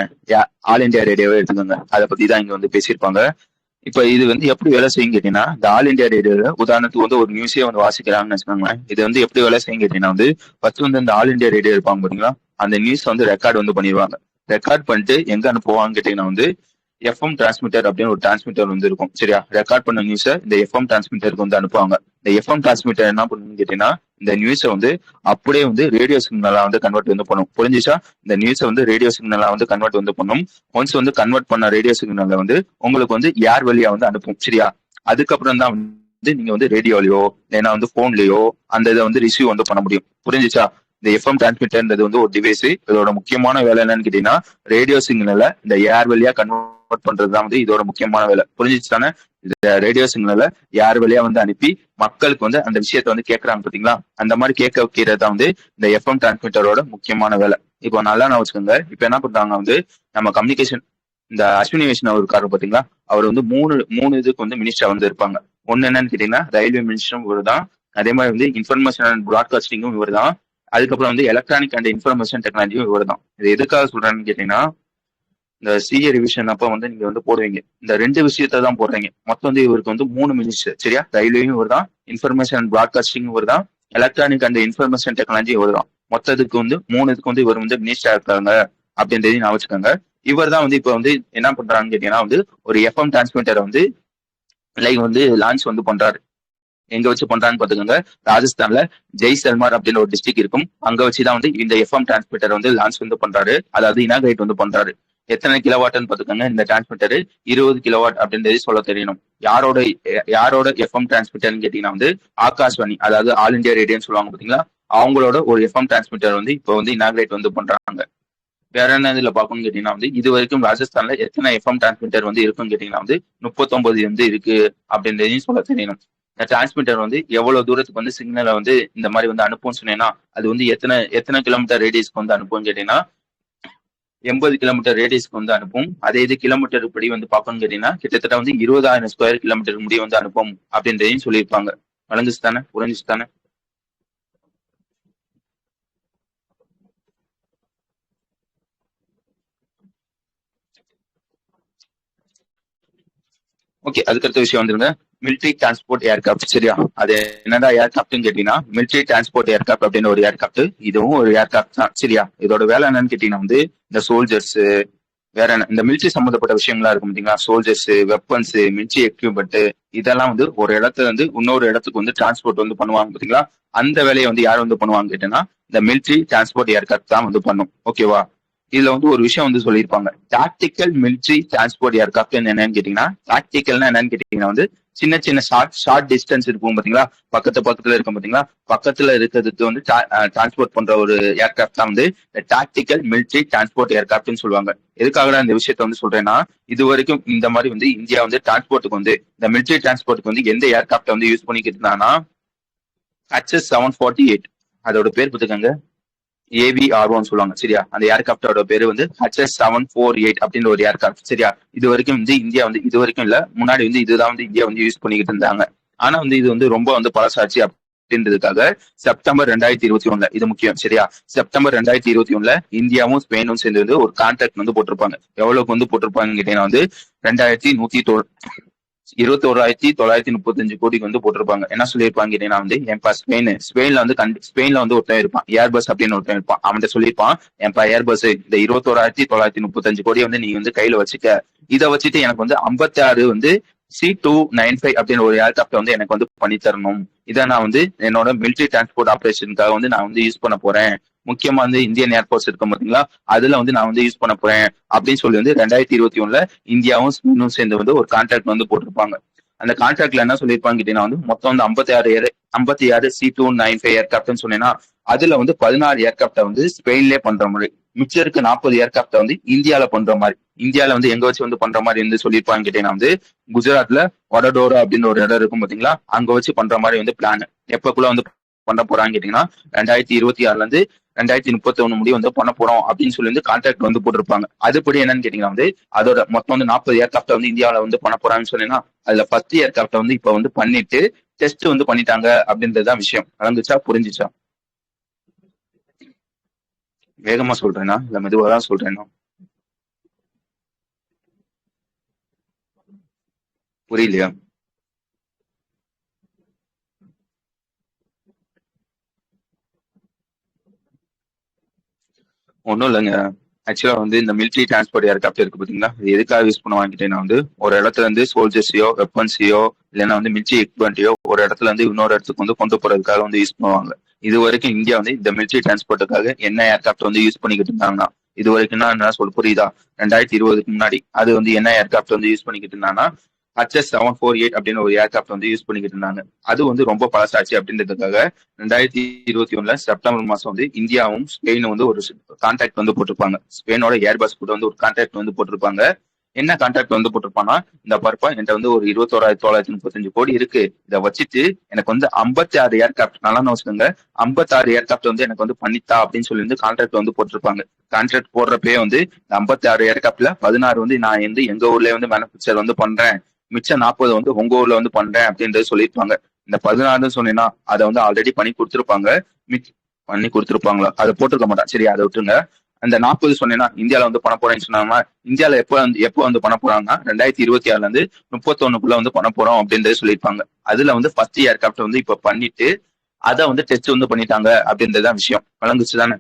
ஆல் இந்தியா ரேடியோவே எடுத்துக்கோங்க. அதை பத்தி தான் இங்க வந்து பேசியிருப்பாங்க. இப்ப இது வந்து எப்படி வேலை செய்யும் கேட்டீங்கன்னா, இந்த ஆல் இந்தியா ரேடியோல உதாரணத்துக்கு வந்து ஒரு நியூஸே வந்து வாசிக்கிறாங்கன்னு வச்சுக்கோங்களேன். இது வந்து எப்படி வேலை செய்யும் கேட்டீங்கன்னா வந்து ஃபர்ஸ்ட் வந்து இந்த ஆல் இந்தியா ரேடியோ இருப்பாங்க பாத்தீங்களா, அந்த நியூஸ் வந்து ரெக்கார்ட் வந்து பண்ணிடுவாங்க. ரெக்கார்ட் பண்ணிட்டு எங்க அனுப்புவாங்கன்னு கேட்டீங்கன்னா வந்து எஃப்எம் டிரான்ஸ்மிட்டர் அப்படின்னு ஒரு டிரான்ஸ்மிட்டர் வந்து இருக்கும். சரியா, ரெக்கார்ட் பண்ண நியூஸை இந்த எஃப்எம் டிரான்ஸ்மிட்டருக்கு வந்து அனுப்புவாங்க. இந்த எஃப்எம் டிரான்ஸ்மிட்டர் என்ன பண்ணுன்னு கேட்டீங்கன்னா இந்த நியூஸை வந்து அப்படியே வந்து ரேடியோ சிக்னலா வந்து கன்வெர்ட் வந்து பண்ணும். புரிஞ்சுச்சா? இந்த நியூஸை வந்து ரேடியோ சிக்னலா வந்து கன்வெர்ட் வந்து பண்ணும். ஒன்ஸ் வந்து கன்வெர்ட் பண்ண ரேடியோ சிக்னலை வந்து உங்களுக்கு வந்து ஏர் வழியா வந்து அனுப்பும். சரியா, அதுக்கப்புறம் தான் வந்து நீங்க வந்து ரேடியோலயோ இல்லைன்னா வந்து போன்லயோ அந்த இதை வந்து ரிசீவ் வந்து பண்ண முடியும். புரிஞ்சுச்சா? இந்த எஃப்எம் டிரான்ஸ்மிட்டர்ன்றது வந்து ஒரு டிவைஸ். இதோட முக்கியமான வேலை என்னன்னு கேட்டீங்கன்னா ரேடியோ சிக்னலை இந்த ஏர் வழியா கன்வெர்ட் பண்றதுதான் வந்து இதோட முக்கியமான வேலை. புரிஞ்சிச்சு தானே? இந்த ரேடியோ சிக்னலை யார் வழியா வந்து அனுப்பி மக்களுக்கு வந்து அந்த விஷயத்த வந்து கேட்கறாங்க பாத்தீங்களா, அந்த மாதிரி கேட்க வைக்கிறது தான் வந்து இந்த எஃப்எம் டிரான்ஸ்மிட்டரோட முக்கியமான வேலை. இப்போ நல்லா நான் வச்சுக்கோங்க. இப்ப என்ன பண்றாங்க வந்து நம்ம கம்யூனிகேஷன் இந்த அஸ்வினி வைஷ்ணவ் இருக்காரு பாத்தீங்களா, அவர் வந்து மூணு இதுக்கு வந்து மினிஸ்டர் வந்து இருப்பாங்க. ஒன்னு என்னன்னு கேட்டீங்கன்னா ரயில்வே மினிஸ்டரும் இவர் தான். அதே மாதிரி வந்து இன்ஃபர்மேஷன் அண்ட் பிராட்காஸ்டிங்கும் இவர் தான். அதுக்கப்புறம் வந்து எலக்ட்ரானிக் அண்ட் இன்ஃபர்மேஷன் டெக்னாலஜியும் இவர் தான். இது எதுக்காக சொல்றேன்னு கேட்டீங்கன்னா இந்த சிஏ ரிவிஷன் அப்ப வந்து நீங்க வந்து போடுவீங்க, இந்த ரெண்டு விஷயத்த தான் போடுறீங்க. மொத்தம் வந்து இவருக்கு வந்து 3 மினிஸ்டர். சரியா, ரயில்வேயும் இவர் தான், இன்ஃபர்மேஷன் அண்ட் பிராட்காஸ்டிங் இவர் தான், எலக்ட்ரானிக் அண்ட் இன்ஃபர்மேஷன் டெக்னாலஜி இவர் தான். மொத்தத்துக்கு வந்து 3 இதுக்கு வந்து இவர் வந்து மினிஸ்டர் இருக்காங்க அப்படின்றதையும் நான் வச்சுக்கோங்க. இவர் தான் வந்து இப்ப வந்து என்ன பண்றாங்கன்னு கேட்டீங்கன்னா வந்து ஒரு எஃப்எம் டிரான்ஸ்மிட்டரை வந்து லைக் வந்து லான்ச் வந்து பண்றாரு. எங்க வச்சு பண்றான்னு பாத்துக்கோங்க, ராஜஸ்தான்ல ஜெய்சல்மார் அப்படின்னு ஒரு டிஸ்ட்ரிக்ட் இருக்கும். அங்க வச்சுதான் வந்து இந்த எஃப்எம் டிரான்ஸ்மிட்டர் வந்து லான்ச் வந்து பண்றாரு. அதாவது இனாகிரேட் வந்து பண்றாரு. எத்தனை கிலோவாட்னு பாத்துக்கோங்க, இந்த டிரான்ஸ்மிட்டர் 20 கிலோவாட் அப்படின்றது சொல்ல தெரியணும். யாரோட எஃப்எம் டிரான்ஸ்மிட்டர்னு கேட்டீங்கன்னா வந்து ஆகாஷ்வாணி, அதாவது ஆல் இந்தியா ரேடியோன்னு சொல்லுவாங்க பாத்தீங்களா, அவங்களோட ஒரு எஃப்எம் டிரான்ஸ்மிட்டர் வந்து இப்போ வந்து இனாகிரேட் வந்து பண்றாங்க. வேற என்ன இதுல பாக்கணும்னு கேட்டீங்கன்னா வந்து இது வரைக்கும் ராஜஸ்தான்ல எத்தனை எஃப்எம் டிரான்ஸ்மிட்டர் வந்து இருக்குன்னு கேட்டீங்கன்னா வந்து 39 வந்து இருக்கு அப்படின்றதையும் சொல்ல தெரியணும். இந்த டிரான்ஸ்மிட்டர் வந்து எவ்வளவு தூரத்துக்கு வந்து சிக்னலை வந்து இந்த மாதிரி வந்து அனுப்பும்னு சொன்னீங்கன்னா அது வந்து எத்தனை கிலோமீட்டர் ரேடியஸ்க்கு வந்து அனுப்பும்னு கேட்டீங்கன்னா 80 கிலோமீட்டர் ரேடியஸ்க்கு வந்து அனுப்பும். அதே இது கிலோமீட்டர் படி வந்து பார்க்கணும்னு கேட்டீங்கன்னா கிட்டத்தட்ட வந்து 20,000 ஸ்கொயர் கிலோமீட்டர் முடிய வந்து அனுப்பும் அப்படின்றதையும் சொல்லியிருப்பாங்க. வழங்குச்சு தானே? புரிஞ்சுச்சு தானே? ஓகே, அதுக்கடுத்த விஷயம் வந்துருங்க. Military transport aircraft. சரியா, அது என்னடா ஏர்கிராஃப்ட்னு கேட்டீங்கன்னா மிலிட்ரி டிரான்ஸ்போர்ட் ஏர்கிராஃப்ட் அப்படின்னு ஒரு ஏர்கிராஃப்ட். இதுவும் ஒரு ஏர்கிராஃப்ட் தான். சரியா, இதோட வேலை என்னன்னு கேட்டீங்கன்னா வந்து இந்த சோல்ஜர்ஸ் வேற என்ன இந்த மிலிட்ரி சம்பந்தப்பட்ட விஷயங்களா இருக்கும் பாத்தீங்களா, சோல்ஜர்ஸ், வெப்பன்ஸ், மிலிட்ரி எக்யூப்மெண்ட், இதெல்லாம் வந்து ஒரு இடத்துல இருந்து இன்னொரு இடத்துக்கு வந்து டிரான்ஸ்போர்ட் வந்து பண்ணுவாங்க பாத்தீங்களா, அந்த வேலையை வந்து யார் வந்து பண்ணுவாங்க கேட்டீங்கன்னா இந்த மிலிட்ரி டிரான்ஸ்போர்ட் ஏர்கிராஃப்ட் தான் வந்து பண்ணும். ஓகேவா? இதுல வந்து ஒரு விஷயம் வந்து சொல்லியிருப்பாங்க, டாக்டிக்கல் மிலிட்ரி டிரான்ஸ்போர்ட் ஏர்கிராஃப்ட் என்னன்னு கேட்டீங்கன்னா, டாக்டிக்கல்னா என்னன்னு கேட்டீங்கன்னா வந்து சின்ன சின்ன ஷார்ட் டிஸ்டன்ஸ் இருக்கும் பாத்தீங்களா, பக்கத்துல இருக்கும் பாத்தீங்களா, பக்கத்துல இருக்கிறதுக்கு வந்து டிரான்ஸ்போர்ட் பண்ற ஒரு ஏர்கிராஃப்ட் தான் வந்து டாக்டிக்கல் மிலிட்ரி டிரான்ஸ்போர்ட் ஏர்கிராஃப்ட்னு சொல்லுவாங்க. எதுக்காக இந்த விஷயத்த வந்து சொல்றேன்னா, இது வரைக்கும் இந்த மாதிரி வந்து இந்தியா வந்து டிரான்ஸ்போர்ட்டுக்கு வந்து இந்த மிலிட்ரி டிரான்ஸ்போர்ட்டுக்கு வந்து எந்த ஏர்கிராஃப்ட் வந்து யூஸ் பண்ணிக்கிட்டு இருந்தாங்கன்னா HS-748 அதோட பேர் பார்த்துக்கங்க, AVR-1 சொல்லுவாங்க. சரியா, அந்த ஏர்கிராப்டோட பேரு வந்து HS-748 அப்படின்னு ஒரு ஏர்கிராப்ட். சரியா, இது வரைக்கும் வந்து இந்தியா வந்து இது வரைக்கும் இல்ல, முன்னாடி வந்து இதுதான் வந்து இந்தியா வந்து யூஸ் பண்ணிக்கிட்டு இருந்தாங்க. ஆனா வந்து இது வந்து ரொம்ப வந்து பழசாச்சு அப்படின்றதுக்காக செப்டம்பர் 2021 இது முக்கியம். சரியா, செப்டம்பர் 2021 இந்தியாவும் ஸ்பெயினும் சேர்ந்து வந்து ஒரு கான்ட்ராக்ட் வந்து போட்டிருப்பாங்க. எவ்வளவுக்கு வந்து போட்டிருப்பாங்க கேட்டீங்கன்னா வந்து 21,935 கோடிக்கு வந்து போட்டிருப்பாங்க. என்ன சொல்லியிருப்பாங்க கேட்டீங்கன்னா வந்து என்பா ஸ்பெயின்ல வந்து ஸ்பெயின்ல வந்து ஒருத்தன் இருப்பான், ஏர்பஸ் அப்படின்னு ஒருத்தன் இருப்பான். அவன்கிட்ட சொல்லியிருப்பான், என்பா ஏர்பஸ் இந்த 21,935 கோடியை வந்து நீ வந்து கையில வச்சுக்க, இதை வச்சுட்டு எனக்கு வந்து 56 வந்து C295 அப்படின்னு ஒரு ஏர்கிராப்ட் வந்து எனக்கு வந்து பண்ணி தரணும். இதை நான் வந்து என்னோட மிலிட்ரி டிரான்ஸ்போர்ட் ஆபரேஷனுக்காக வந்து நான் வந்து யூஸ் பண்ண போறேன். முக்கியமா வந்து இந்தியன் ஏர்போர்ட்ஸ் இருக்கும் பாத்தீங்களா, அதுல வந்து நான் வந்து யூஸ் பண்ண போறேன் அப்படின்னு சொல்லி வந்து 2021 இந்தியாவும் ஸ்பெயினும் சேர்ந்து வந்து ஒரு கான்ட்ராக்ட் வந்து போட்டிருப்பாங்க. அந்த கான்ட்ராக்ட்ல என்ன சொல்லியிருப்பாங்க கேட்டீங்கன்னா வந்து மொத்தம் வந்து 56 C295 ஏர்கிராப்ட்னு சொன்னீங்கன்னா அதுல வந்து 16 ஏர்கிராப்ட வந்து ஸ்பெயின்லேயே பண்ற மாதிரி, மிச்சம் இருக்கு 40 ஏர்கிராப்ட வந்து இந்தியால பண்ற மாதிரி. இந்தியால வந்து எங்க வச்சு வந்து பண்ற மாதிரி வந்து சொல்லியிருப்பாங்க கேட்டீங்கன்னா வந்து குஜராத்ல வடடோரா அப்படின்னு ஒரு இடம் இருக்கும் பாத்தீங்களா, அங்க வச்சு பண்ற மாதிரி வந்து பிளான் எப்பக்குள்ள வந்து பண்ண போறான்னு கேட்டீங்கன்னா 2026ல இருந்து 2031 முடிவு வந்து பண்ண போறோம் அப்படின்னு சொல்லி வந்து கான்ட்ராக்ட் வந்து போட்டிருப்பாங்க. அதுபடி என்னன்னு கேட்டீங்கன்னா வந்து அதோட மொத்தம் வந்து 40 ஏர்கிராப்ட் வந்து இந்தியாவில வந்து பண்ண போறான்னு சொன்னீங்கன்னா அதுல 10 ஏர்கிராப்ட் வந்து இப்ப வந்து பண்ணிட்டு டெஸ்ட் வந்து பண்ணிட்டாங்க அப்படின்றதுதான் விஷயம். நடந்துச்சா புரிஞ்சுச்சா? வேகமா சொல்றேன்னா இல்ல மெதுவா தான் சொல்றேன்னா? புரியலையா? ஒன்றும் இல்லைங்க. ஆக்சுவலா வந்து இந்த மிலிட்ரி டிரான்ஸ்போர்ட் ஏர்கிராப்ட் இருக்கு பாத்தீங்களா, இது எதுக்காக யூஸ் பண்ணுவாங்க கேட்டீங்கன்னா வந்து ஒரு இடத்துல இருந்து சோல்ஜர்ஸையோ வெப்பன்ஸையோ இல்லைன்னா வந்து மிலிட்ரி எக்யூப்மெண்ட்டையோ ஒரு இடத்துல இருந்து இன்னொரு இடத்துக்கு வந்து கொண்டு போறதுக்காக வந்து யூஸ் பண்ணுவாங்க. இது வரைக்கும் இந்தியா வந்து இந்த மிலிட்ரி டிரான்ஸ்போர்ட்டுக்காக என்ன ஏர்கிராப்ட் வந்து யூஸ் பண்ணிக்கிட்டு இருந்தாங்கன்னா இது வரைக்கும் என்ன சொல்ல புரியுதா? 2020க்கு முன்னாடி அது வந்து என்ன ஏர்கிராப்ட் வந்து யூஸ் பண்ணிக்கிட்டு இருந்தாங்கன்னா HS-748 அப்படின்னு ஒரு ஏர்கிராப்ட் வந்து யூஸ் பண்ணிக்கிட்டு இருந்தாங்க. அது வந்து ரொம்ப பழசாச்சு அப்படின்றதுக்காக 2021 செப்டம்பர் மாசம் வந்து இந்தியாவும் ஸ்பெயினும் வந்து ஒரு கான்ட்ராக்ட் வந்து போட்டிருப்பாங்க. ஸ்பெயினோட ஏர்பஸ் கூட வந்து ஒரு கான்ட்ராக்ட் வந்து போட்டிருப்பாங்க. என்ன கான்ட்ராக்ட் வந்து போட்டிருப்பான்னா இந்த பருப்பா என்கிட்ட வந்து ஒரு 21,935 கோடி இருக்கு. இதை வச்சுட்டு எனக்கு வந்து 56 ஏர்கிராப்ட் நல்லா வச்சுக்கோங்க, 56 ஏர்கிராப்ட் வந்து எனக்கு வந்து பண்ணித்தா அப்படின்னு சொல்லி வந்து கான்ட்ராக்ட் வந்து போட்டிருப்பாங்க. கான்ட்ராக்ட் போடுறப்பே வந்து இந்த 56 ஏர்கிராப்ட்ல 16 வந்து நான் வந்து எங்க ஊர்லயே வந்து மேனுபேக்சர் வந்து பண்றேன், மிச்சம் 40 வந்து உங்க ஊர்ல வந்து பண்றேன் அப்படின்றது சொல்லியிருப்பாங்க. இந்த 16 சொன்னீங்கன்னா அதை வந்து ஆல்ரெடி பண்ணி கொடுத்துருப்பாங்க. பண்ணி கொடுத்துருப்பாங்களா அதை போட்டிருக்க மாட்டான், சரி அதை விட்டுருங்க. அந்த 40 சொன்னேன்னா இந்தியாவில வந்து பண்ண போறேன்னு சொன்னாங்கன்னா இந்தியாவில எப்போ வந்து பண்ண போறாங்கன்னா 2026ல இருந்து 31க்குள்ள வந்து பண்ண போறோம் அப்படின்றத சொல்லியிருப்பாங்க. அதுல வந்து ஃபர்ஸ்ட் ஏர்கிராப்ட் வந்து இப்ப பண்ணிட்டு அதை வந்து டெஸ்ட் வந்து பண்ணிட்டாங்க அப்படின்றதான் விஷயம். வழங்குச்சு தானே?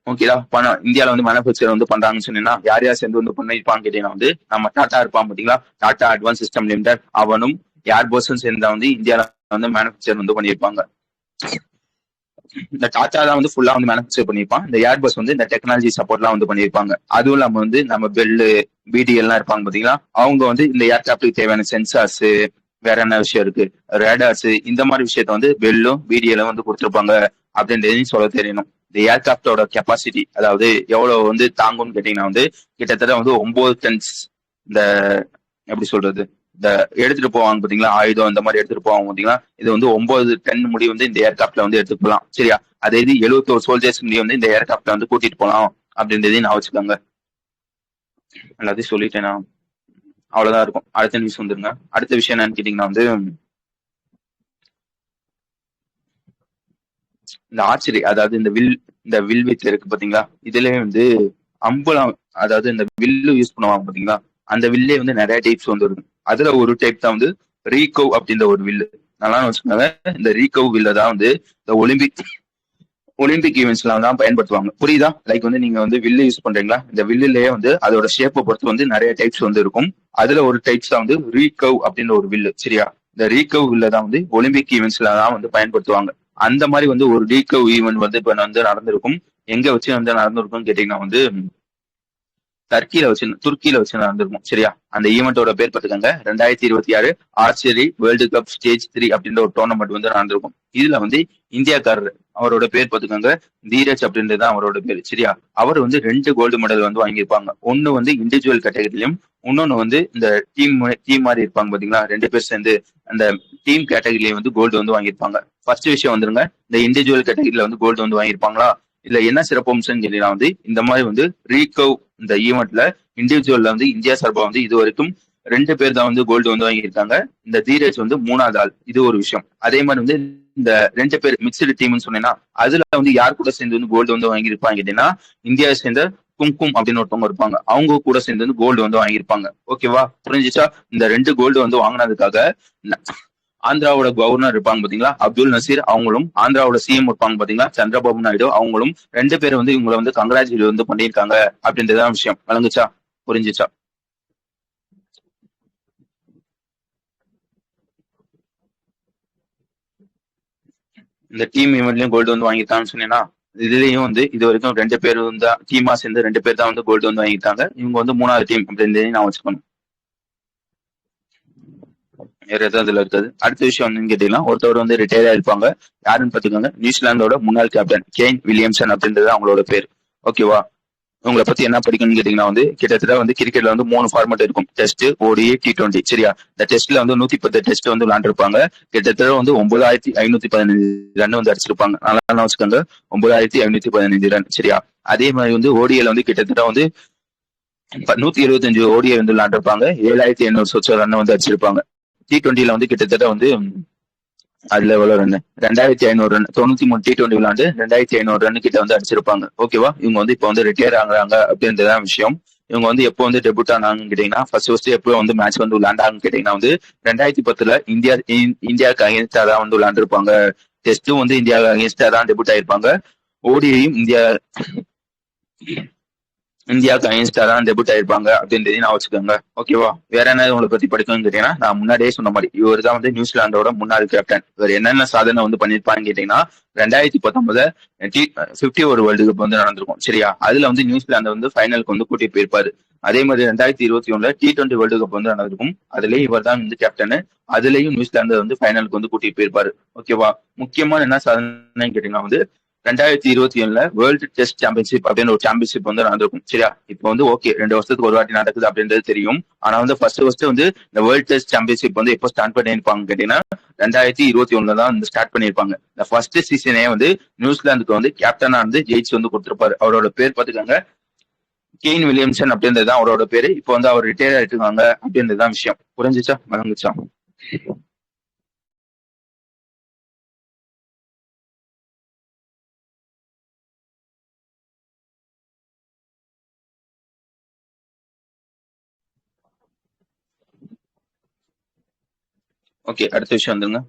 ஓகேடா. பணம் இந்தியாவில வந்து மேனுபேக்சர் வந்து பண்றாங்கன்னு சொன்னீங்கன்னா யார் யார் சேர்ந்து வந்து பண்ணிருப்பான்னு கேட்டீங்கன்னா வந்து நம்ம டாடா இருப்பான் பாத்தீங்களா, டாடா அட்வான்ஸ் சிஸ்டம் லிமிடெட், அவனும் ஏர்போஸும் சேர்ந்தா வந்து இந்தியாவில வந்து மேனுபேக்சர் வந்து பண்ணியிருப்பாங்க. இந்த டாடா தான் வந்து ஃபுல்லா வந்து மேனுபேக்சர் பண்ணியிருப்பான். இந்த ஏர்பஸ் வந்து இந்த டெக்னாலஜி சப்போர்ட்லாம் வந்து பண்ணியிருப்பாங்க. அதுவும் இல்லாம வந்து நம்ம பெல்லு பிடிஎல் எல்லாம் இருப்பாங்க பாத்தீங்களா, அவங்க வந்து இந்த ஏர்கிராப்டுக்கு தேவையான சென்சார்ஸ், வேற என்ன விஷயம் இருக்கு, ரேடார்ஸ், இந்த மாதிரி விஷயத்த வந்து பெல்லும் பிடிஎலும் வந்து கொடுத்துருப்பாங்க அப்படின்றதையும் சொல்ல தெரியணும். இந்த ஏர்கிராப்டோட கெப்பாசிட்டி அதாவது எவ்வளவு வந்து தாங்கும்னு கேட்டீங்கன்னா வந்து கிட்டத்தட்ட வந்து 9 டன்ஸ். இந்த எப்படி சொல்றது, இந்த எடுத்துட்டு போவாங்க பாத்தீங்களா ஆயுதம், இந்த மாதிரி எடுத்துட்டு போவாங்க பாத்தீங்களா, இது வந்து 9 டன் முடி வந்து இந்த ஏர்கிராப்ட்ல வந்து எடுத்துட்டு போகலாம். சரியா? அதே இது 71 சோல்ஜர்ஸ் முடிய வந்து இந்த ஏர்கிராப்ட்ல வந்து கூட்டிட்டு போகலாம் அப்படின்றதையும் நான் வச்சுக்கோங்க. எல்லாத்தையும் சொல்லிட்டேனா? அவ்வளவுதான் இருக்கும். அடுத்த நியூஸ் வந்துருங்க. அடுத்த விஷயம் என்னன்னு கேட்டீங்கன்னா வந்து இந்த ஆர்ச்சரி அதாவது இந்த வில்வித்தை இருக்கு பாத்தீங்களா, இதுலயே வந்து அம்புலாம் அதாவது இந்த வில்லு யூஸ் பண்ணுவாங்க பாத்தீங்களா, அந்த வில்லே வந்து நிறைய டைப்ஸ் வந்து இருக்கும். அதுல ஒரு டைப் தான் வந்து ரீகவ் அப்படின்ற ஒரு வில்லு. நல்லா வச்சுக்கோங்க, இந்த ரீகவ் வில்ல தான் வந்து இந்த ஒலிம்பிக் ஈவெண்ட்ஸ்ல தான் பயன்படுத்துவாங்க. புரியுதா? லைக் வந்து நீங்க வந்து வில்லு யூஸ் பண்றீங்களா, இந்த வில்லுலயே வந்து அதோட ஷேப்பை பொறுத்து வந்து நிறைய டைப்ஸ் வந்து இருக்கும். அதுல ஒரு டைப்ஸ் தான் வந்து ரீகவ் அப்படின்ற ஒரு வில்லு. சரியா? இந்த ரீகவ் வில்ல தான் வந்து ஒலிம்பிக் ஈவெண்ட்ஸ்ல தான் வந்து பயன்படுத்துவாங்க. அந்த மாதிரி வந்து ஒரு ரீகவ் ஈவெண்ட் வந்து இப்ப வந்து நடந்திருக்கும். எங்க வச்சு வந்து நடந்திருக்கும்னு கேட்டீங்கன்னா வந்து துருக்கியில வச்சு நடந்திருக்கும். சரியா? அந்த ஈவெண்டோட பேர் பார்த்துக்கங்க, 2026 ஆர்ச்சரி வேர்ல்டு கப் ஸ்டேஜ் 3 அப்படின்ற ஒரு டோர்னமெண்ட் வந்து நடந்திருக்கும். இதுல வந்து இந்தியாக்காரர், அவரோட பேர் பார்த்துக்கங்க, தீரஜ் அப்படின்றது அவரோட பேர். சரியா? அவர் வந்து 2 கோல்டு மெடல் வந்து வாங்கியிருப்பாங்க. ஒன்னு வந்து இண்டிவிஜுவல் கேட்டகரியிலும், இன்னொன்னு வந்து இந்த டீம் மாதிரி இருப்பாங்க பாத்தீங்களா, 2 பேர் சேர்ந்து அந்த டீம் கேட்டகரியில வந்து கோல்டு வந்து வாங்கியிருப்பாங்க. ஃபர்ஸ்ட் விஷயம் வந்துருங்க, இந்த இண்டிவிஜுவல் கேட்டகரியில வந்து கோல்டு வந்து வாங்கியிருப்பாங்களா, இதுல என்ன சிறப்பம்சம்னு கேட்டீங்கன்னா வந்து இந்த மாதிரி வந்து ரீகவ் இந்த ஈவெண்ட்ல இண்டிவிஜுவல்ல வந்து இந்தியா சார்பா வந்து இது வரைக்கும் 2 பேர் தான் வந்து கோல்டு வந்து வாங்கியிருக்காங்க. இந்த தீரஜ் வந்து 3வது ஆள். இது ஒரு விஷயம். அதே மாதிரி வந்து இந்த 2 பேர் மிக்சடு டீம்னு சொன்னீங்கன்னா அதுல வந்து யார் கூட சேர்ந்து வந்து கோல்டு வந்து வாங்கியிருப்பாங்க கேட்டீங்கன்னா இந்தியாவை சேர்ந்த கும்கும் அப்படின்னு ஒருத்தவங்க இருப்பாங்க. அவங்க கூட சேர்ந்து வந்து கோல்டு வந்து வாங்கியிருப்பாங்க. ஓகேவா? புரிஞ்சுச்சா? இந்த 2 கோல்டு வந்து வாங்கினதுக்காக ஆந்திராவோட கவர்னர் இருப்பாங்க பாத்தீங்களா அப்துல் நசீர், அவங்களும் ஆந்திராவோட சிஎம் இருப்பாங்க பாத்தீங்களா சந்திரபாபு நாயுடு, அவங்களும் 2 பேரும் வந்து இவங்களை வந்து கங்கராச்சுலேட் வந்து பண்ணியிருக்காங்க அப்படின்றதான் விஷயம். வழங்குச்சா? புரிஞ்சுச்சா? இந்த டீம் ஈவெண்ட்லயும் கோல்டு வந்து வாங்கியிருக்காங்கன்னு சொன்னீங்கன்னா இதுலயும் வந்து இது வரைக்கும் 2 பேர் தான் டீமா சேர்ந்து 2 பேர் தான் வந்து கோல்டு வந்து வாங்கியிருக்காங்க. இவங்க வந்து 3வது டீம் அப்படின்னு நான் வச்சுக்கணும். வேற எதாவது அதுல இருக்காது. அடுத்த விஷயம் வந்து கேட்டீங்கன்னா ஒருத்தவர் வந்து ரிட்டையர் ஆயிருப்பாங்க. யாருன்னு பாத்துக்கோங்க, நியூசிலாந்தோட முன்னாள் கேப்டன் கேன் வில்லியம்சன் அப்படின்றது அவங்களோட பேர். ஓகேவா? உங்களை பத்தி என்ன படிக்கணும்னு கேட்டீங்கன்னா வந்து கிட்டத்தட்ட வந்து கிரிக்கெட்ல வந்து 3 ஃபார்மேட் இருக்கும். Test, ODI, T20. சரியா? இந்த டெஸ்ட்ல வந்து 110 டெஸ்ட் வந்து விளையாண்டுருப்பாங்க. கிட்டத்தட்ட வந்து 9515 ரன் வந்து அடிச்சிருப்பாங்க. நல்லா வச்சுக்கோங்க, 9515 ரன். சரியா? அதே மாதிரி வந்து ஓடிஐல வந்து கிட்டத்தட்ட வந்து 175 ஓடிஐ வந்து விளையாண்டுருப்பாங்க. 7800 சொச்ச ரன் வந்து அடிச்சிருப்பாங்க. T20ல வந்து கிட்டத்தட்ட வந்து அதுல எவ்வளவு ரன் 2500 ரன் 93 T20 விளையாண்டு 2500 ரன் கிட்ட வந்து அடிச்சிருப்பாங்க. ஓகேவா? இவங்க வந்து இப்ப வந்து ரிட்டையர் ஆகுறாங்க அப்படின்றதான் விஷயம். இவங்க வந்து எப்போ வந்து டெபியூட் ஆனாங்கன்னு கேட்டீங்கன்னா ஃபர்ஸ்ட் எப்போ வந்து மேட்ச் வந்து விளையாண்டாங்கன்னு கேட்டீங்கன்னா வந்து 2010 இந்தியாவுக்கு அகேன்ஸ்டா தான் வந்து விளையாண்டுருப்பாங்க. டெஸ்ட்டும் வந்து இந்தியாவுக்கு அகேன்ஸ்டா தான் டெபியூட் ஆயிருப்பாங்க. ஓடிஐயும் இந்தியாவுக்கு அகேன்ஸ்டா தான் டெபியூட் ஆயிருப்பாங்க அப்படின்றதையும் நான் வச்சுக்கோங்க. ஓகேவா? வேற என்ன உங்களை பத்தி படிக்கணும்னு கேட்டீங்கன்னா நான் முன்னாடியே சொன்ன மாதிரி இவர் தான் வந்து நியூசிலாந்தோட முன்னாள் கேப்டன். இவர் என்னென்ன சாதனை வந்து பண்ணிருப்பான்னு கேட்டீங்கன்னா 2019 50 ஒரு வேர்ல்டு கப் வந்து நடந்திருக்கும். சரியா? அதுல வந்து நியூசிலாந்து வந்து ஃபைனலுக்கு வந்து கூட்டிட்டு போயிருப்பாரு. அதே மாதிரி 2021 T20 வேர்ல்டு கப் வந்து நடந்திருக்கும். அதுலயும் இவர் தான் வந்து கேப்டன். அதுலயும் நியூசிலாந்து வந்து ஃபைனலுக்கு வந்து கூட்டிட்டு போயிருப்பாரு. ஓகேவா? முக்கியமான என்ன சாதனை கேட்டீங்கன்னா வந்து 2021 வேர்ல்டு டெஸ்ட் சாம்பியன்ஷிப் அப்படின்னு ஒரு சாம்பியன்ஷிப் வந்து நடந்திருக்கும். சரியா? இப்போ வந்து ஓகே 2 வருஷத்துக்கு ஒரு வாட்டி நடக்குது அப்படின்றது தெரியும். ஆனா வந்து ஃபர்ஸ்ட் வந்து இந்த வேர்ல்டு டெஸ்ட் சாம்பியன்ஷிப் வந்து எப்போ ஸ்டார்ட் பண்ணிருப்பாங்க கேட்டீங்கன்னா 2021 தான் வந்து ஸ்டார்ட் பண்ணிருப்பாங்க. இந்த ஃபர்ஸ்ட் சீசனே வந்து நியூசிலாந்துக்கு வந்து கேப்டனா வந்து ஜெயிச்சு வந்து கொடுத்திருப்பாரு. அவரோட பேர் பாத்துக்காங்க கெயின் வில்லியம்சன் அப்படின்றதுதான் அவரோட பேரு. இப்போ வந்து அவர் ரிட்டையர் ஆயிட்டுருக்காங்க அப்படின்றதுதான் விஷயம். புரிஞ்சுச்சா? வழங்குச்சா? ஓகே, அடுத்த விஷயம் வந்துங்க.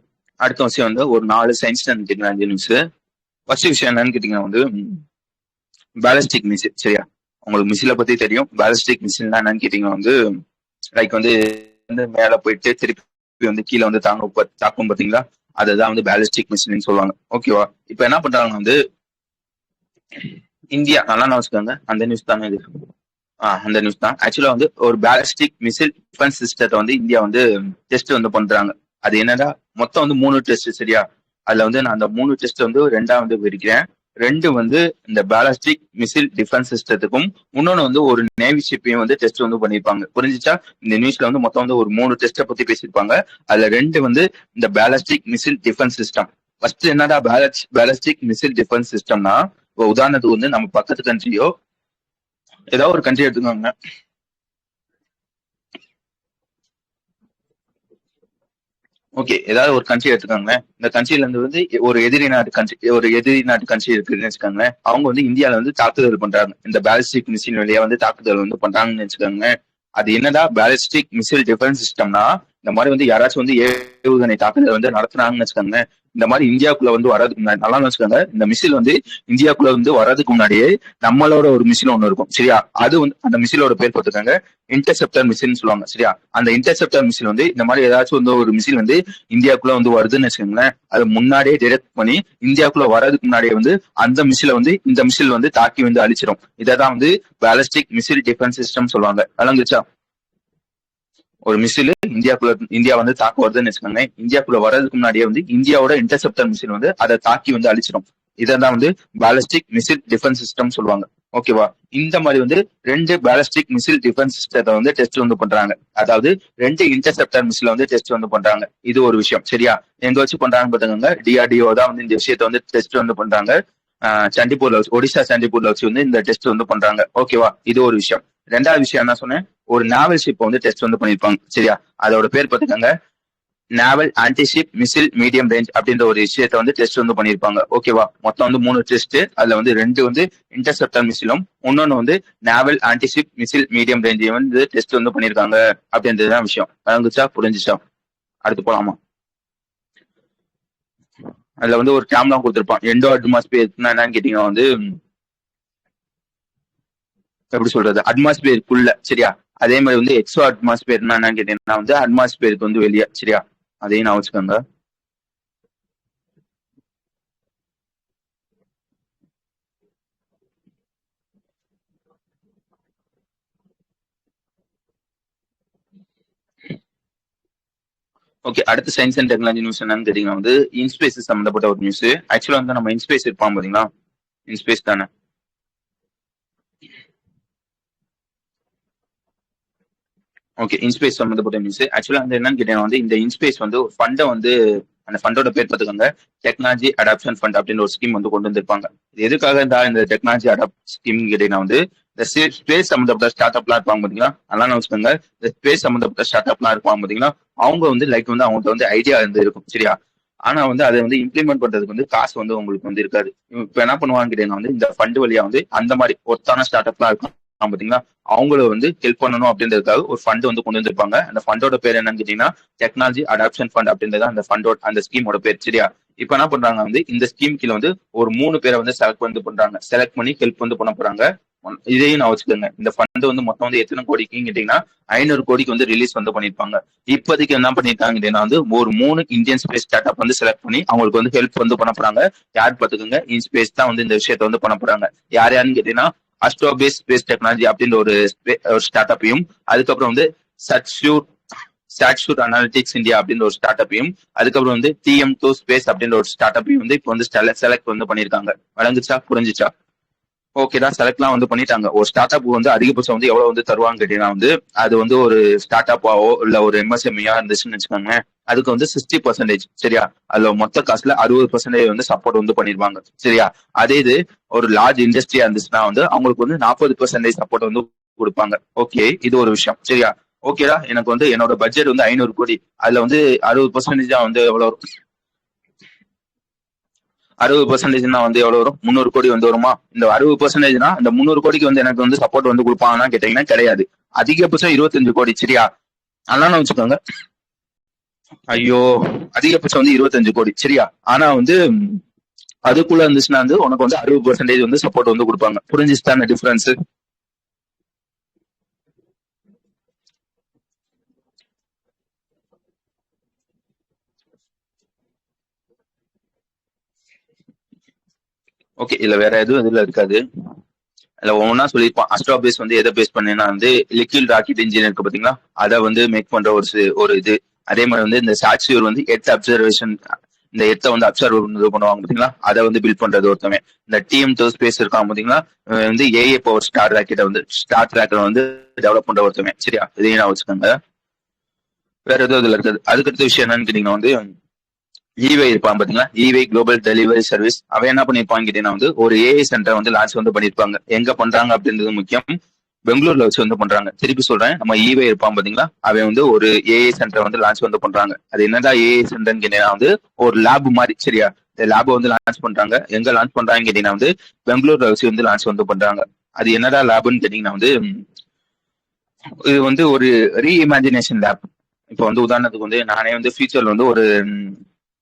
அடுத்த விஷயம் வந்து ஒரு 4 சயின்ஸ் டெக்னாலஜி நியூஸ். ஃபர்ஸ்ட் விஷயம் என்னன்னு கேட்டீங்கன்னா வந்து பேலஸ்டிக் மிசில். சரியா? உங்களுக்கு மிசில பத்தி தெரியும். பேலஸ்டிக் மிசில்னா என்னன்னு கேட்டீங்கன்னா வந்து லைக் வந்து மேல போயிட்டு திருப்பி வந்து கீழே வந்து தாக்கும் பாத்தீங்களா? அதுதான் வந்து பேலஸ்டிக் மிசில்னு சொல்லுவாங்க. ஓகேவா? இப்ப என்ன பண்றாங்க வந்து இந்தியா, நல்லா வச்சுக்கோங்க, அந்த நியூஸ் தானே இது. அந்த நியூஸ் தான். ஆக்சுவலா வந்து ஒரு பேலஸ்டிக் மிசில் டிஃபென்ஸ் சிஸ்டத்தை வந்து இந்தியா வந்து டெஸ்ட் வந்து பண்றாங்க. அது என்னடா மொத்தம் வந்து 3 டெஸ்ட். சரியா? அதுல வந்து நான் அந்த 3 டெஸ்ட் வந்து 2 வந்து பிரிக்கிறேன். 2 வந்து இந்த பேலஸ்டிக் மிசில் டிஃபென்ஸ் சிஸ்டத்துக்கும், இன்னொன்னு வந்து ஒரு நேவி ஷிப்பையும் வந்து டெஸ்ட் வந்து பண்ணிருப்பாங்க. புரிஞ்சுச்சா? இந்த நியூஸ்ல வந்து மொத்தம் வந்து ஒரு 3 டெஸ்ட்டை பத்தி பேசியிருப்பாங்க. அதுல 2 வந்து இந்த ballistic misl defence system. First என்னடா பேலஸ்டிக் மிசில் டிஃபென்ஸ் சிஸ்டம்னா, உதாரணத்துக்கு வந்து நம்ம பக்கத்து கண்ட்ரியோ ஏதாவது ஒரு கண்ட்ரி எடுத்துக்கோங்க. ஓகே, ஏதாவது ஒரு கண்ட்ரி எடுத்துக்கோங்க. இந்த கண்ட்ரில இருந்து வந்து ஒரு எதிரி நாட்டு கண்ட்ரி இருக்குன்னு வச்சுக்கோங்க. அவங்க வந்து இந்தியாவில வந்து தாக்குதல் பண்றாங்க. இந்த பேலிஸ்டிக் மிசைல் வழியா வந்து தாக்குதல் வந்து பண்றாங்கன்னு வச்சுக்கோங்க. அது என்னடா பேலிஸ்டிக் மிசைல் டிஃபென்ஸ் சிஸ்டம்னா, இந்த மாதிரி வந்து யாராச்சும் வந்து ஏவுகணை தாக்குதல் வந்து நடத்துனாங்கன்னு வச்சுக்கோங்க. இந்த மாதிரி இந்தியாவுக்குள்ள வந்து வர்றதுக்கு முன்னாடி நல்லா வச்சுக்கோங்க, இந்த மிசில் வந்து இந்தியாவுக்குள்ள வந்து வர்றதுக்கு முன்னாடியே நம்மளோட ஒரு மிசில் ஒண்ணு இருக்கும். சரியா? அது வந்து அந்த மிசிலோட பேர் பார்த்துக்காங்க இன்டர்செப்டர் மிசில்னு சொல்லுவாங்க. சரியா? அந்த இன்டர்செப்டர் மிசில் வந்து இந்த மாதிரி ஏதாச்சும் வந்து ஒரு மிசில் வந்து இந்தியாவுக்குள்ள வந்து வருதுன்னு வச்சுக்கோங்களேன், அது முன்னாடியே டிடெக்ட் பண்ணி இந்தியாவுக்குள்ள வர்றதுக்கு முன்னாடியே வந்து அந்த மிசில வந்து இந்த மிசில் வந்து தாக்கி வந்து அழிச்சிடும். இதான் வந்து பேலிஸ்டிக் மிசில் டிஃபென்ஸ் சிஸ்டம் சொல்லுவாங்க. விளங்குச்சா? ஒரு மிசில் இந்தியா வந்து தாக்க வருதுன்னு வச்சுக்கோங்க, இந்தியாக்குள்ள வர்றதுக்கு முன்னாடியே வந்து இந்தியாவோட இன்டர்செப்டர் மிசில் வந்து அதை தாக்கி வந்து அழிச்சிடும். இதான் வந்து பேலிஸ்டிக் மிசில் டிஃபென்ஸ் சிஸ்டம் சொல்லுவாங்க. ஓகேவா? இந்த மாதிரி வந்து 2 பேலிஸ்டிக் மிசில் டிஃபென்ஸ் சிஸ்டத்தை வந்து டெஸ்ட் வந்து பண்றாங்க. அதாவது 2 இன்டர்செப்டர் மிசில வந்து டெஸ்ட் வந்து பண்றாங்க. இது ஒரு விஷயம். சரியா? எங்க வச்சு பண்றாங்க பாத்துக்கோங்க, DRDO தான் வந்து இந்த விஷயத்த வந்து டெஸ்ட் வந்து பண்றாங்க. சண்டிப்பூர்ல வச்சு, ஒடிசா சண்டிப்பூர்ல வச்சு வந்து இந்த டெஸ்ட் வந்து பண்றாங்க. ஓகேவா? இது ஒரு விஷயம். 2வது விஷயம் என்ன சொன்னேன், ஒரு நாவல் ஷிப் வந்து டெஸ்ட் வந்து பண்ணிருப்பாங்க. சரியா? அதோட பேர் பாத்துக்கோங்க நாவல் ஆன்டிஷிப் மிசில் மீடியம் ரேஞ்ச் அப்படின்ற ஒரு விஷயத்த வந்து டெஸ்ட் வந்து பண்ணிருப்பாங்க. ஓகேவா? மொத்தம் வந்து 3 டெஸ்ட். அதுல வந்து 2 வந்து இன்டர்செப்டர் மிசிலும், இன்னொன்னு வந்து நாவல் ஆன்டிஷிப் மிசில் மீடியம் ரேஞ்சையும் வந்து டெஸ்ட் வந்து பண்ணிருக்காங்க அப்படின்றதுதான் விஷயம். வழங்குச்சா? புரிஞ்சுச்சா? அடுத்து போலாமா? அதுல வந்து ஒரு டேம்லாம் கொடுத்திருப்பான். எண்டோ அட்மாஸ்பியர்னா என்னன்னு கேட்டீங்கன்னா வந்து எப்படி சொல்றது, அட்மாஸ்பியருக்குள்ள. சரியா? அதே மாதிரி வந்து எக்ஸோ அட்மாஸ்பியர்னா என்னன்னு கேட்டீங்கன்னா வந்து அட்மாஸ்பியருக்கு வந்து வெளியே. சரியா? அதையும் நான் வச்சுக்கோங்க. ஓகே, அடுத்து சயின்ஸ் அண்ட் டெக்னாலஜி நியூஸ் என்னன்னு கேட்டீங்கன்னா வந்து இன்ஸ்பேஸ் சம்பந்தப்பட்ட ஒரு நியூஸ். ஆக்சுவலா வந்து நம்ம இன்ஸ்பேஸ் இருப்பான் பாத்தீங்களா, இன்ஸ்பேஸ் தானே. ஓகே. இன்ஸ்பேஸ் சம்மந்தப்பட்ட நியூஸ். ஆக்சுவலா வந்து என்னன்னு கேட்டீங்கன்னா வந்து இந்த இன்ஸ்பேஸ் வந்து ஒரு ஃபண்ட வந்து அந்த ஃபண்டோட பேர் பார்த்துக்கோங்க. டெக்னாலஜி அடாப்ஷன் ஃபண்ட் அப்படின்னு ஒரு ஸ்கீம் வந்து கொண்டு வந்திருப்பாங்க. இது எதுக்காக இந்த டெக்னாலஜி அடாப்ட் ஸ்கீம் கேட்டீங்கன்னா வந்து இந்த ஸ்பேஸ் சம்மந்தப்பட்ட ஸ்டார்ட் அப்லாம் இருப்பாங்க பாத்தீங்களா, அதெல்லாம் வச்சுக்கோங்க. இந்த ஸ்பேஸ் சம்மந்தப்பட்ட ஸ்டார்ட் அப்லாம் இருப்பாங்க பாத்தீங்களா, அவங்க வந்து லைக் வந்து அவங்கள்ட்ட வந்து ஐடியா வந்து இருக்கும் சரியா. ஆனா வந்து அதை வந்து இம்ப்ளிமெண்ட் பண்றதுக்கு வந்து காசு வந்து உங்களுக்கு வந்து இருக்காது. இப்ப என்ன பண்ணுவாங்க கேட்டீங்கன்னா வந்து இந்த ஃபண்ட் வழியா வந்து அந்த மாதிரி ஒத்தான ஸ்டார்ட் அப்லாம் இருக்கும் பாத்தீங்களா, அவங்கள வந்து ஹெல்ப் பண்ணணும் அப்படின்றதுக்காக ஒரு ஃபண்ட் வந்து கொண்டு வந்திருப்பாங்க. அந்த ஃபண்டோட பேர் என்னன்னு கேட்டீங்கன்னா டெக்னாலஜி அடாப்ஷன் ஃபண்ட் அப்படின்றது அந்த ஃபண்டோட அந்த ஸ்கீமோட பேர் சரியா. இப்ப என்ன பண்றாங்க வந்து இந்த ஸ்கீம் கீழ வந்து ஒரு 3 பேரை வந்து செலக்ட் வந்து பண்றாங்க. செலக்ட் பண்ணி ஹெல்ப் வந்து பண்ண போறாங்க. இதையும் நான் வச்சுக்கோங்க. இந்த ஃபண்ட் வந்து மொத்தம் வந்து எத்தனை கோடிக்குன்னு கேட்டீங்கன்னா 500 கோடிக்கு வந்து ரிலீஸ் வந்து பண்ணிருப்பாங்க. இப்போதைக்கு என்ன பண்ணிருக்காங்க கேட்டீங்கன்னா வந்து ஒரு 3 இந்தியன் ஸ்பேஸ் ஸ்டார்ட் அப் வந்து செலக்ட் பண்ணி அவங்களுக்கு வந்து ஹெல்ப் வந்து பண்ண போறாங்க. யார் பார்த்துக்கோங்க, இன்ஸ்பேஸ் தான் வந்து இந்த விஷயத்த வந்து பண்ண போறாங்க. யாருன்னு கேட்டீங்கன்னா அஸ்ட்ரோபேஸ் ஸ்பேஸ் டெக்னாலஜி அப்படின்ற ஒரு ஸ்டார்ட் அப்பையும், அதுக்கப்புறம் வந்து ஸ்டாட்ஷூட் அனாலிட்டிக்ஸ் இந்தியா அப்படின்ற ஒரு ஸ்டார்ட் அப்பையும், அதுக்கப்புறம் வந்து TM2 ஸ்பேஸ் அப்படின்ற ஒரு ஸ்டார்ட் அப்பையும் வந்து இப்போ வந்து செலக்ட் வந்து பண்ணிருக்காங்க. வழங்குச்சா புரிஞ்சுச்சா? ஓகேடா, செலக்ட்லாம் வந்து பண்ணிட்டாங்க. ஒரு ஸ்டார்ட் அப் வந்து அதிகபட்சம் வந்து எவ்வளவு வந்து தருவாங்க கேட்டீங்கன்னா வந்து அது வந்து ஒரு ஸ்டார்ட் அப்பாவோ இல்ல ஒரு MSME இருந்துச்சுன்னு வச்சுக்கோங்க, அதுக்கு வந்து 60% சரியா. அதுல மொத்த காசுல 60% வந்து சப்போர்ட் வந்து பண்ணிருவாங்க சரியா. அதே இது ஒரு லார்ஜ் இண்டஸ்ட்ரியா இருந்துச்சுன்னா வந்து அவங்களுக்கு வந்து 40% சப்போர்ட் வந்து கொடுப்பாங்க. ஓகே, இது ஒரு விஷயம் சரியா. ஓகேடா, எனக்கு வந்து என்னோட பட்ஜெட் வந்து 500 கோடி. அதுல வந்து 60% தான் வந்து எவ்வளவு வரும்? 60%னா வந்து எவ்வளவு வரும்? 300 கோடி வந்து வருமா? இந்த 60%னா இந்த 300 கோடிக்கு வந்து எனக்கு வந்து சப்போர்ட் வந்து கொடுப்பாங்கன்னா கேட்டீங்கன்னா கிடையாது. அதிகபட்சம் 25 கோடி சரியா. அதனால வச்சுக்கோங்க. ஐயோ, அதிகபட்சம் வந்து 25 கோடி சரியா. ஆனா வந்து அதுக்குள்ள இருந்துச்சுன்னா வந்து உனக்கு வந்து 60% வந்து சப்போர்ட் வந்து கொடுப்பாங்க. புரிஞ்சுச்சுதான் அந்த டிஃபரன்ஸ்? ஓகே, இல்ல வேற எதுவும் இதுல இருக்காது. இல்ல ஒவ்வொன்னா சொல்லியிருப்பான். அஸ்ட்ரா பேஸ் வந்து எதை பேஸ் பண்ணேன்னா வந்து லிக்விட் ராக்கெட் இன்ஜின் இருக்கு பாத்தீங்களா, அதை வந்து மேக் பண்ற ஒரு இது. அதே மாதிரி வந்து இந்த சாட்சியூர் வந்து எர்த் அப்சர்வேஷன், இந்த எர்த்தை வந்து அப்சர்வ் இது பண்ணுவாங்க பாத்தீங்களா, அதை வந்து பில்ட் பண்றது ஒருத்தவன். இந்த TM2 ஸ்பேஸ் இருக்கான் பாத்தீங்களா, வந்து AA பவர் ஸ்டார் ராக்கெட்டை வந்து ஸ்டார் ட்ராக்கரை வந்து டெவலப் பண்ற ஒருத்தவன் சரியா. இதையும் நான் வச்சுக்கோங்க. வேற எதுவும் இதுல இருக்காது. அதுக்கடுத்த விஷயம் என்னன்னு கேட்டீங்கன்னா வந்து ஈவை இருப்பான் பாத்தீங்களா, ஈவை குளோபல் டெலிவரி சர்வீஸ். அவன் என்ன பண்ணிருப்பான்னு கேட்டீங்கன்னா வந்து ஒரு AI சென்டர் வந்து லான்ச் வந்து பண்ணிருப்பாங்க. எங்க பண்றாங்க அப்படின்றது முக்கியம். பெங்களூர்ல வச்சு வந்து பண்றாங்க. திருப்பி சொல்றேன், நம்ம ஈவே இருப்பான் பாத்தீங்களா, அவன் வந்து ஒரு AI சென்டர் வந்து லான்ச் வந்து பண்றாங்க. அது என்னடா AI சென்டர்னு கேட்டீங்கன்னா வந்து ஒரு லேப் மாதிரி சரியா. இந்த லேப் வந்து லான்ச் பண்றாங்க. எங்க லான்ச் பண்றாங்கன்னு கேட்டீங்கன்னா வந்து பெங்களூர்ல வச்சு வந்து லான்ச் வந்து பண்றாங்க. அது என்னடா லேப்னு கேட்டீங்கன்னா வந்து இது வந்து ஒரு ரீஇமேஜினேஷன் லேப். இப்போ வந்து உதாரணத்துக்கு வந்து நானே வந்து ஃபியூச்சர்ல வந்து ஒரு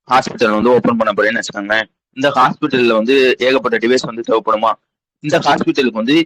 ஹாஸ்பிட்டல் வந்து ஓபன் பண்ண போறேன்னு வச்சுக்கோங்களேன். இந்த ஹாஸ்பிட்டல்ல வந்து ஏகப்பட்ட டிவைஸ் வந்து தேவைப்படுமா? இந்த ஹாஸ்பிட்டலுக்கு வந்து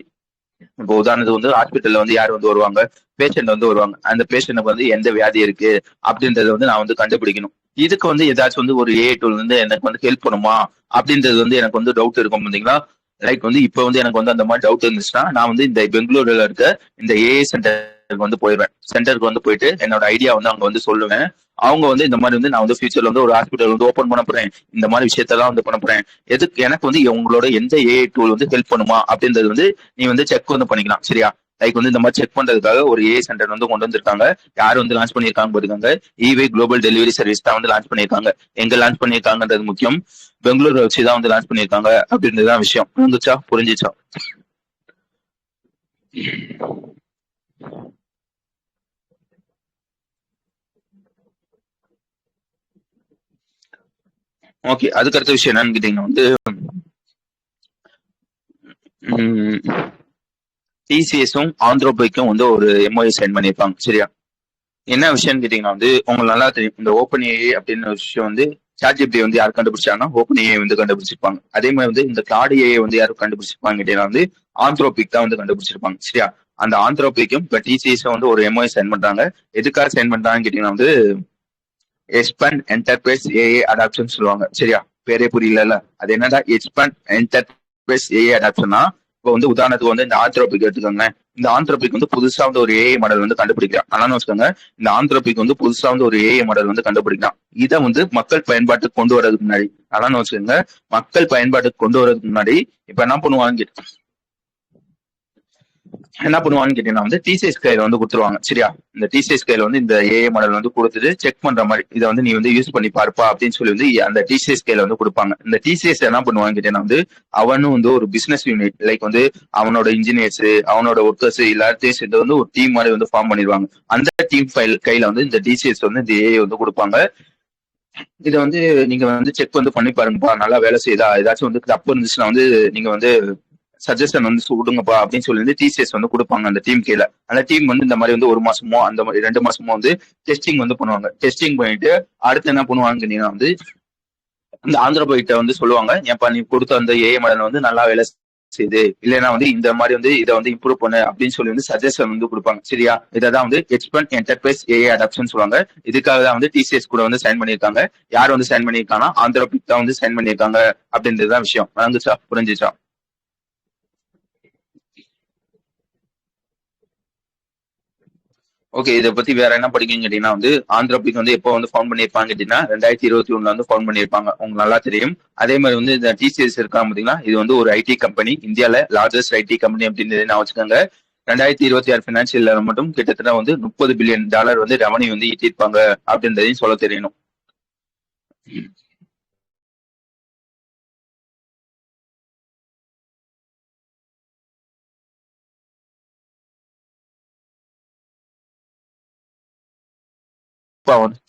இப்போ உதாரணத்துக்கு வந்து ஹாஸ்பிட்டல்ல வந்து யார் வந்து வருவாங்க? பேஷண்ட் வந்து வருவாங்க. அந்த பேஷண்ட்டுக்கு வந்து எந்த வியாதி இருக்கு அப்படின்றத வந்து நான் வந்து கண்டுபிடிக்கணும். இதுக்கு வந்து ஏதாச்சும் வந்து ஒரு AI டூல் வந்து எனக்கு வந்து ஹெல்ப் பண்ணுமா அப்படின்றது வந்து எனக்கு வந்து டவுட் இருக்கும் பாத்தீங்களா. லைக் வந்து இப்ப வந்து எனக்கு வந்து அந்த மாதிரி டவுட் இருந்துச்சுன்னா நான் வந்து இந்த பெங்களூர்ல இருக்க இந்த AI சென்டருக்கு வந்து போயிடுவேன். சென்டருக்கு வந்து போயிட்டு என்னோட ஐடியா வந்து அங்க வந்து சொல்லுவேன். அவங்க வந்து இந்த மாதிரி வந்து நான் வந்து ஃபியூச்சர்ல வந்து ஒரு ஹாஸ்பிட்டல் வந்து ஓபன் பண்ண போறேன், இந்த மாதிரி விஷயத்தெல்லாம் வந்து பண்ண போறேன், எதுக்கு எனக்கு வந்து உங்களோட எந்த AI டூல் வந்து ஹெல்ப் பண்ணுமா அப்படின்றது வந்து நீ வந்து செக் வந்து பண்ணிக்கலாம் சரியா. லைக் வந்து இந்த மாதிரி செக் பண்றதுக்காக ஒரு AI சென்டர் வந்து கொண்டு வந்திருக்காங்க. யார் வந்து லான்ச் பண்ணிருக்காங்க பாத்துக்காங்க, ஈவே குளோபல் டெலிவரி சர்வீஸ் தான் வந்து லான்ச் பண்ணிருக்காங்க. எங்க லான்ச் பண்ணிருக்காங்கன்றது முக்கியம். பெங்களூர் வச்சுதான் வந்து லான்ச் பண்ணிருக்காங்க அப்படின்றதுதான் விஷயம். புரிஞ்சுச்சா புரிஞ்சுச்சா? ஓகே, அதுக்கு அடுத்த விஷயம் என்னன்னு கேட்டீங்கன்னா வந்து TCSும் ஆந்த்ரோபிக்கும் வந்து ஒரு MOU சைன் பண்ணிருப்பாங்க சரியா. என்ன விஷயம்னு கேட்டீங்கன்னா வந்து உங்களுக்கு நல்லா தெரியும், இந்த ஓப்பன் AI அப்படின்னு ஒரு விஷயம் வந்து ChatGPT வந்து யார் கண்டுபிடிச்சாங்கன்னா ஓப்பன் AI வந்து கண்டுபிடிச்சிருப்பாங்க. அதே மாதிரி வந்து இந்த கிளாட் AI வந்து யாரும் கண்டுபிடிச்சிருப்பாங்க கேட்டீங்கன்னா வந்து ஆந்த்ரோபிக் தான் வந்து கண்டுபிடிச்சிருப்பாங்க சரியா. அந்த ஆந்த்ரோபிக்கும் இப்ப TCS வந்து ஒரு MOU சைன் பண்றாங்க. எதுக்காக சைன் பண்றாங்கன்னு கேட்டீங்கன்னா வந்து எக்ஸ்பேண்ட் என்டர்பிரைஸ் AI அடாப்ஷன் சொல்லுவாங்க சரியா. பேரே புரியல. அது என்னடா எக்ஸ்பேண்ட் என்டர்பிரைஸ் AI அடாப்ஷன்னா, இப்போ வந்து உதாரணத்துக்கு வந்து இந்த ஆந்த்ரோபிக் எடுத்துக்கோங்க. இந்த ஆந்த்ரோபிக் வந்து புதுசா வந்து ஒரு AI மாடல் வந்து கண்டுபிடிக்கலாம். ஆனாலும் வச்சுக்கோங்க, இந்த ஆந்த்ரோபிக் வந்து புதுசா வந்து ஒரு AI மாடல் வந்து கண்டுபிடிக்கலாம். இதை வந்து மக்கள் பயன்பாட்டுக்கு கொண்டு வரதுக்கு முன்னாடி, ஆனாலும் வச்சுக்கோங்க, மக்கள் பயன்பாட்டுக்கு கொண்டு வரதுக்கு முன்னாடி இப்ப என்ன பண்ணுவாங்க, என்ன பண்ணுவான்னு கேட்டீங்கன்னா வந்து டிசிஎஸ் கையில வந்து கொடுத்துருவாங்க. சரியா? இந்த டிசிஎஸ் கையில வந்து இந்த ஏஏ மாடல் வந்து கொடுத்துட்டு செக் பண்ற மாதிரி இதை வந்து நீ வந்து யூஸ் பண்ணி பார்ப்பா அப்படின்னு சொல்லி வந்து அந்த டிசிஎஸ் கையில வந்து கொடுப்பாங்க. இந்த டிசிஎஸ் என்ன பண்ணுவான்னு கேட்டீங்கன்னா வந்து அவனும் வந்து ஒரு பிசினஸ் யூனிட் லைக் வந்து அவனோட இன்ஜினியர்ஸ் அவனோட ஒர்க்கர்ஸ் எல்லாத்தையும் சேர்ந்து வந்து ஒரு டீம் மாதிரி வந்து ஃபார்ம் பண்ணிடுவாங்க. அந்த டீம் ஃபைல் கையில வந்து இந்த டிசிஎஸ் வந்து இந்த ஏஏ வந்து கொடுப்பாங்க. இதை வந்து நீங்க வந்து செக் வந்து பண்ணி பாருங்கப்பா, நல்லா வேலை செய்யுதா, ஏதாச்சும் வந்து தப்பு இருந்துச்சுன்னா வந்து நீங்க வந்து சஜஷன் வந்து விடுங்கப்பா அப்படின்னு சொல்லி வந்து டிசிஎஸ் வந்து கொடுப்பாங்க அந்த டீம் கீழே. அந்த டீம் வந்து இந்த மாதிரி வந்து 1 மாசமோ அந்த மாதிரி 2 மாசமோ வந்து டெஸ்டிங் வந்து பண்ணுவாங்க. டெஸ்டிங் பண்ணிட்டு அடுத்து என்ன பண்ணுவாங்கன்னா வந்து இந்த ஆந்திரபோயிட்ட வந்து சொல்லுவாங்க, ஏன்ப்பா நீ கொடுத்த அந்த ஏஏ மாடல் வந்து நல்லா வேலை செய்யுது, இல்லைன்னா வந்து இந்த மாதிரி வந்து இதை வந்து இம்ப்ரூவ் பண்ணு அப்படின்னு சொல்லி வந்து சஜஷன் வந்து கொடுப்பாங்க. சரியா? இதான் வந்து எக்ஸ்பெர்ட் என்டர்பிரைஸ் ஏஏ அடாப்ஷன் சொல்லுவாங்க. இதுக்காக தான் வந்து டிசிஎஸ் கூட வந்து சைன் பண்ணியிருக்காங்க. யார் வந்து சைன் பண்ணியிருக்காங்கன்னா ஆந்திரபிக் தான் வந்து சைன் பண்ணியிருக்காங்க அப்படின்றதுதான் விஷயம். வழங்குச்சா? புரிஞ்சுச்சா? ஓகே, இதை பத்தி வேற என்ன படிக்கீங்க கேட்டீங்கன்னா வந்து ஆந்திரபிக் வந்து எப்போ வந்து ஃபவுண்ட் பண்ணியிருப்பாங்க கேட்டீங்கன்னா 2021 வந்து ஃபவுண்ட் பண்ணியிருப்பாங்க. உங்களுக்கு நல்லா தெரியும். அதே மாதிரி வந்து இந்த டிசிஎஸ் இருக்காங்க பாத்தீங்கன்னா இது வந்து ஒரு ஐடி கம்பெனி, இந்தியால லார்ஜஸ்ட் ஐடி கம்பெனி அப்படின்னு நான் வச்சுக்கோங்க. 2026 ஃபினான்சியல் மட்டும் கிட்டத்தட்ட வந்து $30 பில்லியன் வந்து ரெவன்யூ வந்து ஈட்டிருப்பாங்க அப்படின்றதையும் சொல்ல தெரியணும்.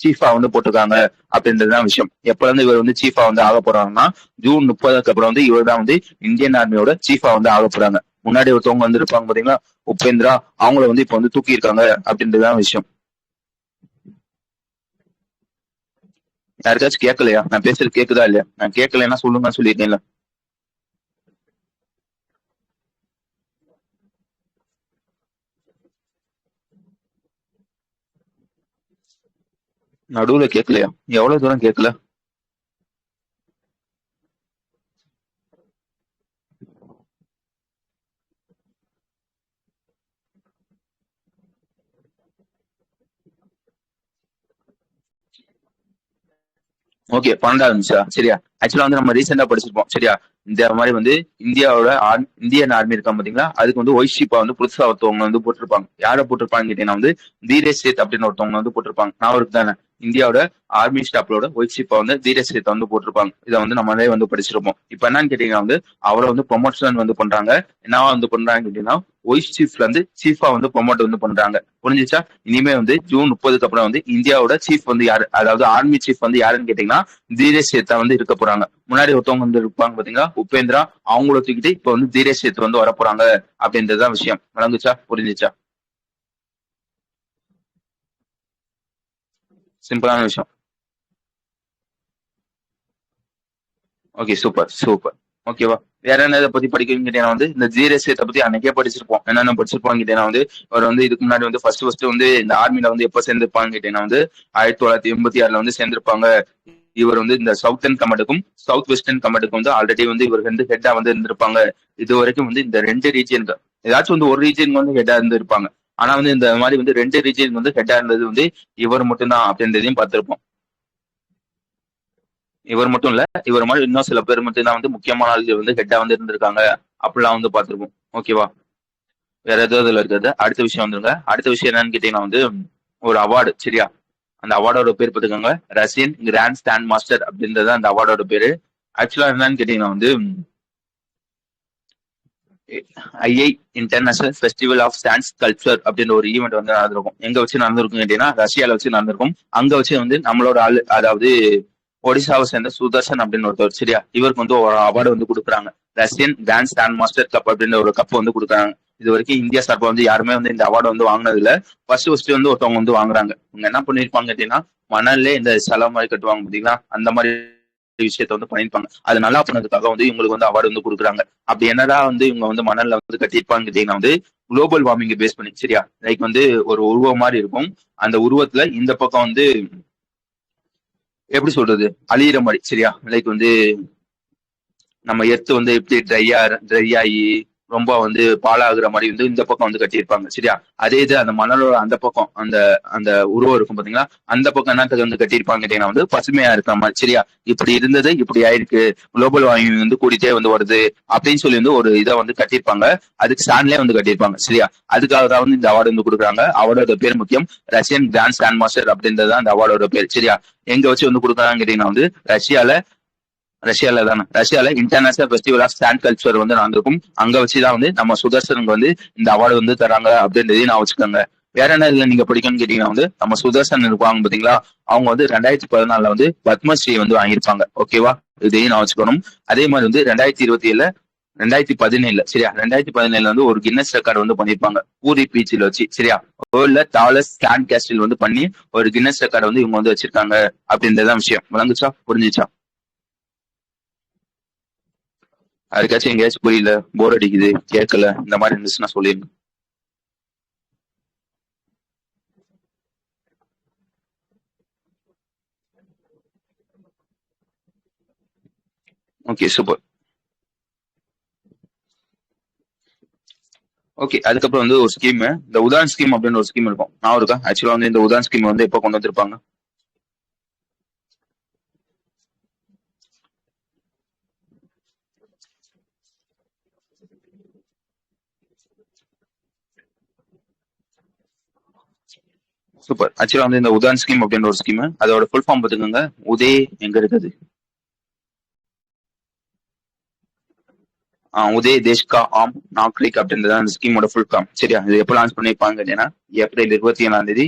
சீஃபா வந்து போட்டிருக்காங்க அப்படின்றதுதான் விஷயம். எப்ப இருந்து இவர் வந்து சீஃபா வந்து ஆக போறாங்கன்னா ஜூன் 30க்கு அப்புறம் வந்து இவர் தான் வந்து இந்தியன் ஆர்மியோட சீஃபா வந்து ஆக போறாங்க. முன்னாடி ஒருத்தவங்க வந்து இருப்பாங்க பாத்தீங்களா, உபேந்திரா, அவங்கள வந்து இப்ப வந்து தூக்கி இருக்காங்க அப்படின்றதுதான் விஷயம். யாருக்காச்சும் கேட்கலையா? நான் பேசுறது கேக்குதா இல்லையா? நான் கேட்கலன்னா சொல்லுங்க சொல்லியிருக்கேன்ல. நடுவுல கேட்கலையா? எவ்வளவு தூரம் கேட்கல? ஓகே, 12 இருந்துச்சா? சரியா? ஆக்சுவலா வந்து நம்ம ரீசெண்டா படிச்சிருப்போம். சரியா? இந்த மாதிரி வந்து இந்தியாவோட இந்தியன் ஆர்மி இருக்கா பாத்தீங்களா, அதுக்கு வந்து ஒயிட் ஷீப்பா வந்து புதுசா ஒருத்தவங்க வந்து போட்டிருப்பாங்க. யாரை போட்டிருப்பாங்க கேட்டீங்கன்னா வந்து தீரேஷ் சேத் அப்படின்னு ஒருத்தவங்க வந்து போட்டிருப்பாங்க. நான் அவருக்கு தானே இந்தியாவோட ஆர்மி ஸ்டாப்லோட ஒயிட் ஷீப்பா வந்து தீரேஷ் சேத் வந்து போட்டிருப்பாங்க. இதை வந்து நம்மளே வந்து படிச்சிருப்போம். இப்ப என்னன்னு கேட்டீங்கன்னா வந்து அவரை வந்து ப்ரொமோஷன் வந்து பண்றாங்க. என்ன வந்து பண்றாங்க கேட்டீங்கன்னா ஒயிட் சீஃப்ல இருந்து சீஃபா வந்து ப்ரொமோட் வந்து பண்றாங்க. புரிஞ்சுச்சா? இனிமே வந்து ஜூன் 30க்கு அப்புறம் வந்து இந்தியாவோட சீஃப் வந்து யாரு, அதாவது ஆர்மி சீஃப் வந்து யாருன்னு கேட்டீங்கன்னா தீரேஷ் சேத்தா வந்து இருக்க போறாங்க. முன்னாடி ஒருத்தவங்க வந்து இருப்பாங்க பாத்தீங்களா, உபேந்திரா, அவங்கள தூக்கிட்டு இப்ப வந்து தீரேஷ் சேத்து வந்து வர போறாங்க அப்படின்றதுதான் விஷயம். வழங்குச்சா? புரிஞ்சுச்சா? சிம்பிளான விஷயம். Okay, super super. ஓகேவா? வேற என்ன இதை பத்தி படிக்கிறீங்க கேட்டீங்கன்னா வந்து இந்த ஜீரேஷத்தை பத்தி அன்னைக்கே படிச்சிருப்போம். என்னென்ன படிச்சிருப்பாங்க கேட்டீங்கன்னா வந்து அவர் வந்து இதுக்கு முன்னாடி வந்து ஃபர்ஸ்ட் வந்து இந்த ஆர்மில வந்து எப்ப சேர்ந்திருப்பாங்க கேட்டீங்கன்னா வந்து 1986 வந்து சேர்ந்திருப்பாங்க. இவர் வந்து இந்த சவுத்தர்ன் கமாண்டுக்கும் சவுத் வெஸ்டர்ன் கமாண்டுக்கும் வந்து ஆல்ரெடி வந்து இவர் வந்து ஹெட்டா வந்து இருந்திருப்பாங்க. இது வரைக்கும் வந்து இந்த 2 ரீஜியனுக்கு ஏதாச்சும் வந்து ஒரு ரீஜியனுக்கு வந்து ஹெட்டா இருந்து இருப்பாங்க. ஆனா வந்து இந்த மாதிரி வந்து 2 ரீஜியனுக்கு வந்து ஹெட்டா இருந்தது வந்து இவர் மட்டும்தான் அப்படின்றதையும் பார்த்திருப்போம். இவர் மட்டும் இல்ல, இவர் மாதிரி இன்னும் சில பேர் மட்டும் தான் வந்து முக்கியமான ஆளுகள் வந்து ஹெட்டா வந்து இருந்திருக்காங்க. அப்படிலாம் வந்து பார்த்திருப்போம். ஓகேவா? வேற ஏதாவது இதுல இருக்கிறது அடுத்த விஷயம் வந்துருங்க. அடுத்த விஷயம் என்னன்னு கேட்டீங்கன்னா வந்து ஒரு அவார்டு. சரியா? அந்த அவார்டோட பேர் பார்த்துக்கோங்க, ரஷ்யன் கிராண்ட் ஸ்டாண்ட் மாஸ்டர் அப்படின்றது அந்த அவார்டோட பேரு. ஆக்சுவலா என்னன்னு கேட்டீங்கன்னா வந்து ஐஐ international festival of sand sculpture அப்படின்ற ஒரு ஈவெண்ட் வந்து நடந்திருக்கும். எங்க வச்சு நடந்திருக்கும் கேட்டீங்கன்னா ரஷ்யால வச்சு நடந்திருக்கும். அங்க வச்சு வந்து நம்மளோட ஆளு, அதாவது ஒடிசாவை சேர்ந்த சுதர்ஷன் அப்படின்னு ஒருத்தர். சரியா? இவருக்கு வந்து ஒரு அவார்டு வந்து கொடுக்குறாங்க. Russian grand stand master cup அப்படின்ற ஒரு கப் வந்து கொடுக்குறாங்க. இது வரைக்கும் இந்தியா சார்பா வந்து யாருமே வந்து இந்த அவார்டு வந்து வாங்கினது இல்ல. ஃபர்ஸ்ட் வந்து ஒருத்தவங்க வந்து வாங்குறாங்க. இவங்க என்ன பண்ணிருப்பாங்க கேட்டீங்கன்னா மணல்லே இந்த சிலை மாதிரி கட்டுவாங்க பாத்தீங்களா, அந்த மாதிரி விஷயத்த வந்து பண்ணிருப்பாங்க. அது நல்லா பண்ணதுக்காக வந்து இவங்களுக்கு வந்து அவார்டு வந்து கொடுக்குறாங்க. அப்படி என்னடா வந்து இவங்க வந்து மணல்ல வந்து கட்டியிருப்பாங்க கேட்டீங்கன்னா வந்து குளோபல் வார்மிங் பேஸ் பண்ணி. சரியா? லைக் வந்து ஒரு உருவம் மாதிரி இருக்கும். அந்த உருவத்துல இந்த பக்கம் வந்து எப்படி சொல்றது, அழியிற மாதிரி. சரியா? லைக் வந்து நம்ம எர்த் வந்து எப்படி ட்ரை ஆகி ரொம்ப வந்து பாழாகுற மாதிரி வந்து இந்த பக்கம் வந்து கட்டியிருப்பாங்க. சரியா? அதே இது அந்த மணலோட அந்த பக்கம் அந்த அந்த உருவம் இருக்கும் பாத்தீங்களா? அந்த பக்கம் என்னத்துக்கு வந்து கட்டியிருப்பாங்க கேட்டீங்கன்னா வந்து பசுமையா இருக்கிற மாதிரி. சரியா? இப்படி இருந்தது இப்படி ஆயிருக்கு, குளோபல் வார்மிங் வந்து கூடிட்டே வந்து வருது அப்படின்னு சொல்லி வந்து ஒரு இதை வந்து கட்டியிருப்பாங்க. அதுக்கு ஸ்டாண்ட்லயே வந்து கட்டியிருப்பாங்க. சரியா? அதுக்காக தான் வந்து இந்த அவார்டு வந்து கொடுக்குறாங்க. அவார்டோட பேர் முக்கியம். ரஷ்யன் கிராண்ட் ஸ்டாண்ட் மாஸ்டர் அப்படின்றது அந்த அவார்டோட பேர். சரியா? எங்க வச்சு வந்து கொடுக்குறாங்கன்னு கேட்டீங்கன்னா வந்து ரஷ்யால international festival of sand sculpture வந்து நடந்திருக்கும். அங்க வச்சுதான் வந்து நம்ம சுதர்சனுக்கு வந்து இந்த அவார்டு வந்து தராங்க அப்படின்றதையும் நான் வச்சுக்கோங்க. வேற என்ன இதுல நீங்க படிக்கணும்னு கேட்டீங்கன்னா வந்து நம்ம சுதர்சன் இருப்பாங்க பாத்தீங்களா, அவங்க வந்து 2014 வந்து பத்மஸ்ரீ வந்து வாங்கியிருப்பாங்க. ஓகேவா? இதையும் நான் வச்சுக்கணும். அதே மாதிரி வந்து 2017 சரியா, 2017 வந்து ஒரு கின்னஸ் ரெக்கார்டு வந்து பண்ணிருப்பாங்க பூரி பீச்சில் வச்சு. சரியா? வேர்ல்ட்ல டாலஸ்ட் ஸ்டாண்ட் கேஸ்டில் வந்து பண்ணி ஒரு கின்னஸ் ரெக்கார்டு வந்து இவங்க வந்து வச்சிருக்காங்க அப்படின்றதான் விஷயம். விளங்குச்சா? புரிஞ்சுச்சா? அதுக்காச்சும் எங்கேயாச்சும் புரியல, போர் அடிக்குது, கேட்கல, இந்த மாதிரி இருந்துச்சுன்னா சொல்லிருங்க. Okay, super. ஓகே, அதுக்கப்புறம் வந்து ஒரு ஸ்கீம், இந்த உதான் ஸ்கீம் அப்படின்னு ஒரு ஸ்கீம் இருக்கும். நான் இருக்கா ஆக்சுவலா வந்து இந்த உதான் ஸ்கீம் வந்து எப்போ கொண்டு வந்திருப்பாங்க? சூப்பர். ஆக்சுவலா வந்து இந்த உதான் ஸ்கீம் அப்படின்ற ஒரு ஸ்கீம், அதோட ஃபுல் ஃபார்ம் பார்த்துக்கோங்க. உதே எங்க இருக்குது? உதய் தேஷ்கா ஆம் நாக்ரிக் அப்படின்றது அந்த ஸ்கீமோட ஃபுல் ஃபார்ம். சரியா? இது எப்போ லான்ச் பண்ணிருப்பாங்க கேட்டீங்கன்னா ஏப்ரல் 27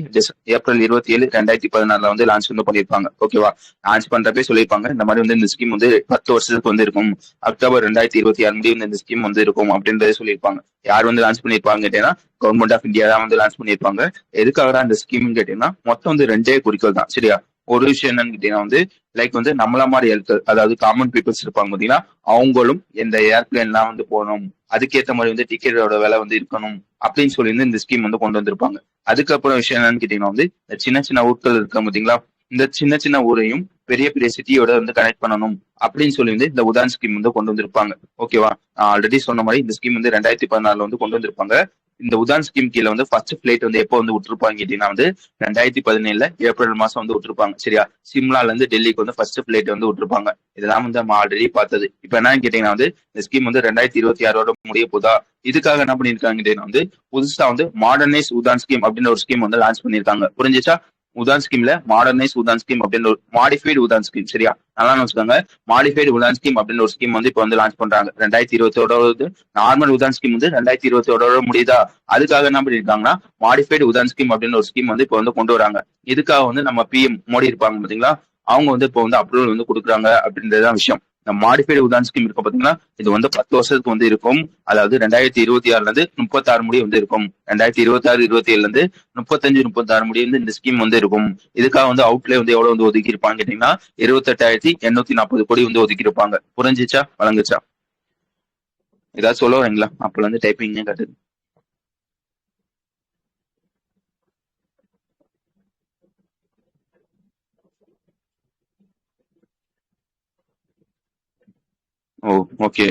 ஏப்ரல் 27 2016 வந்து லான்ச் வந்து பண்ணிருப்பாங்க. ஓகேவா? லான்ச் பண்றப்பே சொல்லியிருப்பாங்க இந்த மாதிரி வந்து இந்த ஸ்கீம் வந்து 10 வருஷத்துக்கு வந்து இருக்கும். அக்டோபர் 2026 முடிவு இந்த ஸ்கீம் வந்து இருக்கும் அப்படின்றதே சொல்லியிருப்பாங்க. யார் வந்து லான்ச் பண்ணிருப்பாங்க கேட்டீங்கன்னா கவர்மெண்ட் ஆஃப் இந்தியா தான் வந்து லான்ச் பண்ணிருப்பாங்க. எதுக்காக அந்த ஸ்கீம்னு கேட்டீங்கன்னா மொத்தம் வந்து ரெண்டே குறிக்கோள் தான். சரியா? ஒரு விஷயம் என்னன்னு கேட்டீங்கன்னா வந்து லைக் வந்து நம்மள மாதிரி ஹெல்த், அதாவது காமன் பீப்புள்ஸ் இருப்பாங்க பாத்தீங்கன்னா, அவங்களும் இந்த ஏர்பிளேன்லாம் வந்து போகணும், அதுக்கேற்ற மாதிரி வந்து டிக்கெட்டோட விலை வந்து இருக்கணும் அப்படின்னு சொல்லி வந்து இந்த ஸ்கீம் வந்து கொண்டு வந்திருப்பாங்க. அதுக்கப்புறம் விஷயம் என்னன்னு கேட்டீங்கன்னா வந்து இந்த சின்ன சின்ன ஊர்கள் இருக்க பாத்தீங்களா, இந்த சின்ன சின்ன ஊரையும் பெரிய பெரிய சிட்டியோட வந்து கனெக்ட் பண்ணணும் அப்படின்னு சொல்லி வந்து இந்த உதான் ஸ்கீம் வந்து கொண்டு வந்திருப்பாங்க. ஓகேவா? நான் ஆல்ரெடி சொன்ன மாதிரி இந்த ஸ்கீம் வந்து 2016 வந்து கொண்டு வந்திருப்பாங்க. இந்த உதான் ஸ்கீம் கீழே வந்து ஃபர்ஸ்ட் பிளைட் வந்து எப்போ வந்து விட்டுருப்பாங்க கேட்டீங்கன்னா வந்து 2017 ஏப்ரல் மாசம் வந்து விட்டுருப்பாங்க. சரியா? சிம்லால இருந்து டெல்லிக்கு வந்து ஃபர்ஸ்ட் பிளைட் வந்து விட்டுருப்பாங்க. இதெல்லாம் வந்து நம்ம ஆல்ரெடி பார்த்தது. இப்ப என்னன்னு கேட்டீங்கன்னா வந்து இந்த ஸ்கீம் வந்து 2026 முடிய போதா. இதுக்காக என்ன பண்ணிருக்காங்க கேட்டீங்கன்னா வந்து புதுசா வந்து மாடர்னைஸ் உதான் ஸ்கீம் அப்படின்னு ஒரு ஸ்கீம் வந்து லான்ச் பண்ணிருக்காங்க. புரிஞ்சுச்சா? உதான் ஸ்கீம்ல மாடர்னைஸ் உதான் ஸ்கீம் அப்படின்னு ஒரு மாடிஃபைடு உதான் ஸ்கீம். சரியா? நல்லா வச்சுக்கோங்க. மாடிஃபைடு உதான் ஸ்கீம் அப்படின்னு ஒரு ஸ்கீம் வந்து இப்போ வந்து லான்ச் பண்றாங்க. 2020 நார்மல் உதான் ஸ்கீம் வந்து 2020 முடியுதா, அதுக்காக என்ன பண்ணிருக்காங்கன்னா மாடிஃபைடு உதான் ஸ்கீம் அப்படின்னு ஒரு ஸ்கீம் வந்து இப்போ வந்து கொண்டு வராங்க. இதுக்காக வந்து நம்ம பிஎம் மோடி இருப்பாங்க பாத்தீங்களா, அவங்க வந்து இப்போ வந்து அப்ரூவல் வந்து கொடுக்குறாங்க அப்படின்றதுதான் விஷயம். இந்த மாடிஃபைடு உதான் ஸ்கீம் இருக்க பாத்தீங்கன்னா இது வந்து 10 வருஷத்துக்கு வந்து இருக்கும். அதாவது 2026 இருந்து 36 முடி வந்து இருக்கும். 2026-27 இருந்து 35-36 முடி வந்து இந்த ஸ்கீம் வந்து இருக்கும். இதுக்காக வந்து அவுட்லே வந்து எவ்வளவு வந்து ஒதுக்கி இருப்பாங்க கேட்டீங்கன்னா 28,840 கோடி வந்து ஒதுக்கி இருப்பாங்க. புரிஞ்சிச்சா? வழங்குச்சா? ஏதாவது சொல்ல வரீங்களா? அப்பல இருந்து டைப்பிங் கட்டுது. ஓ, ஓகே.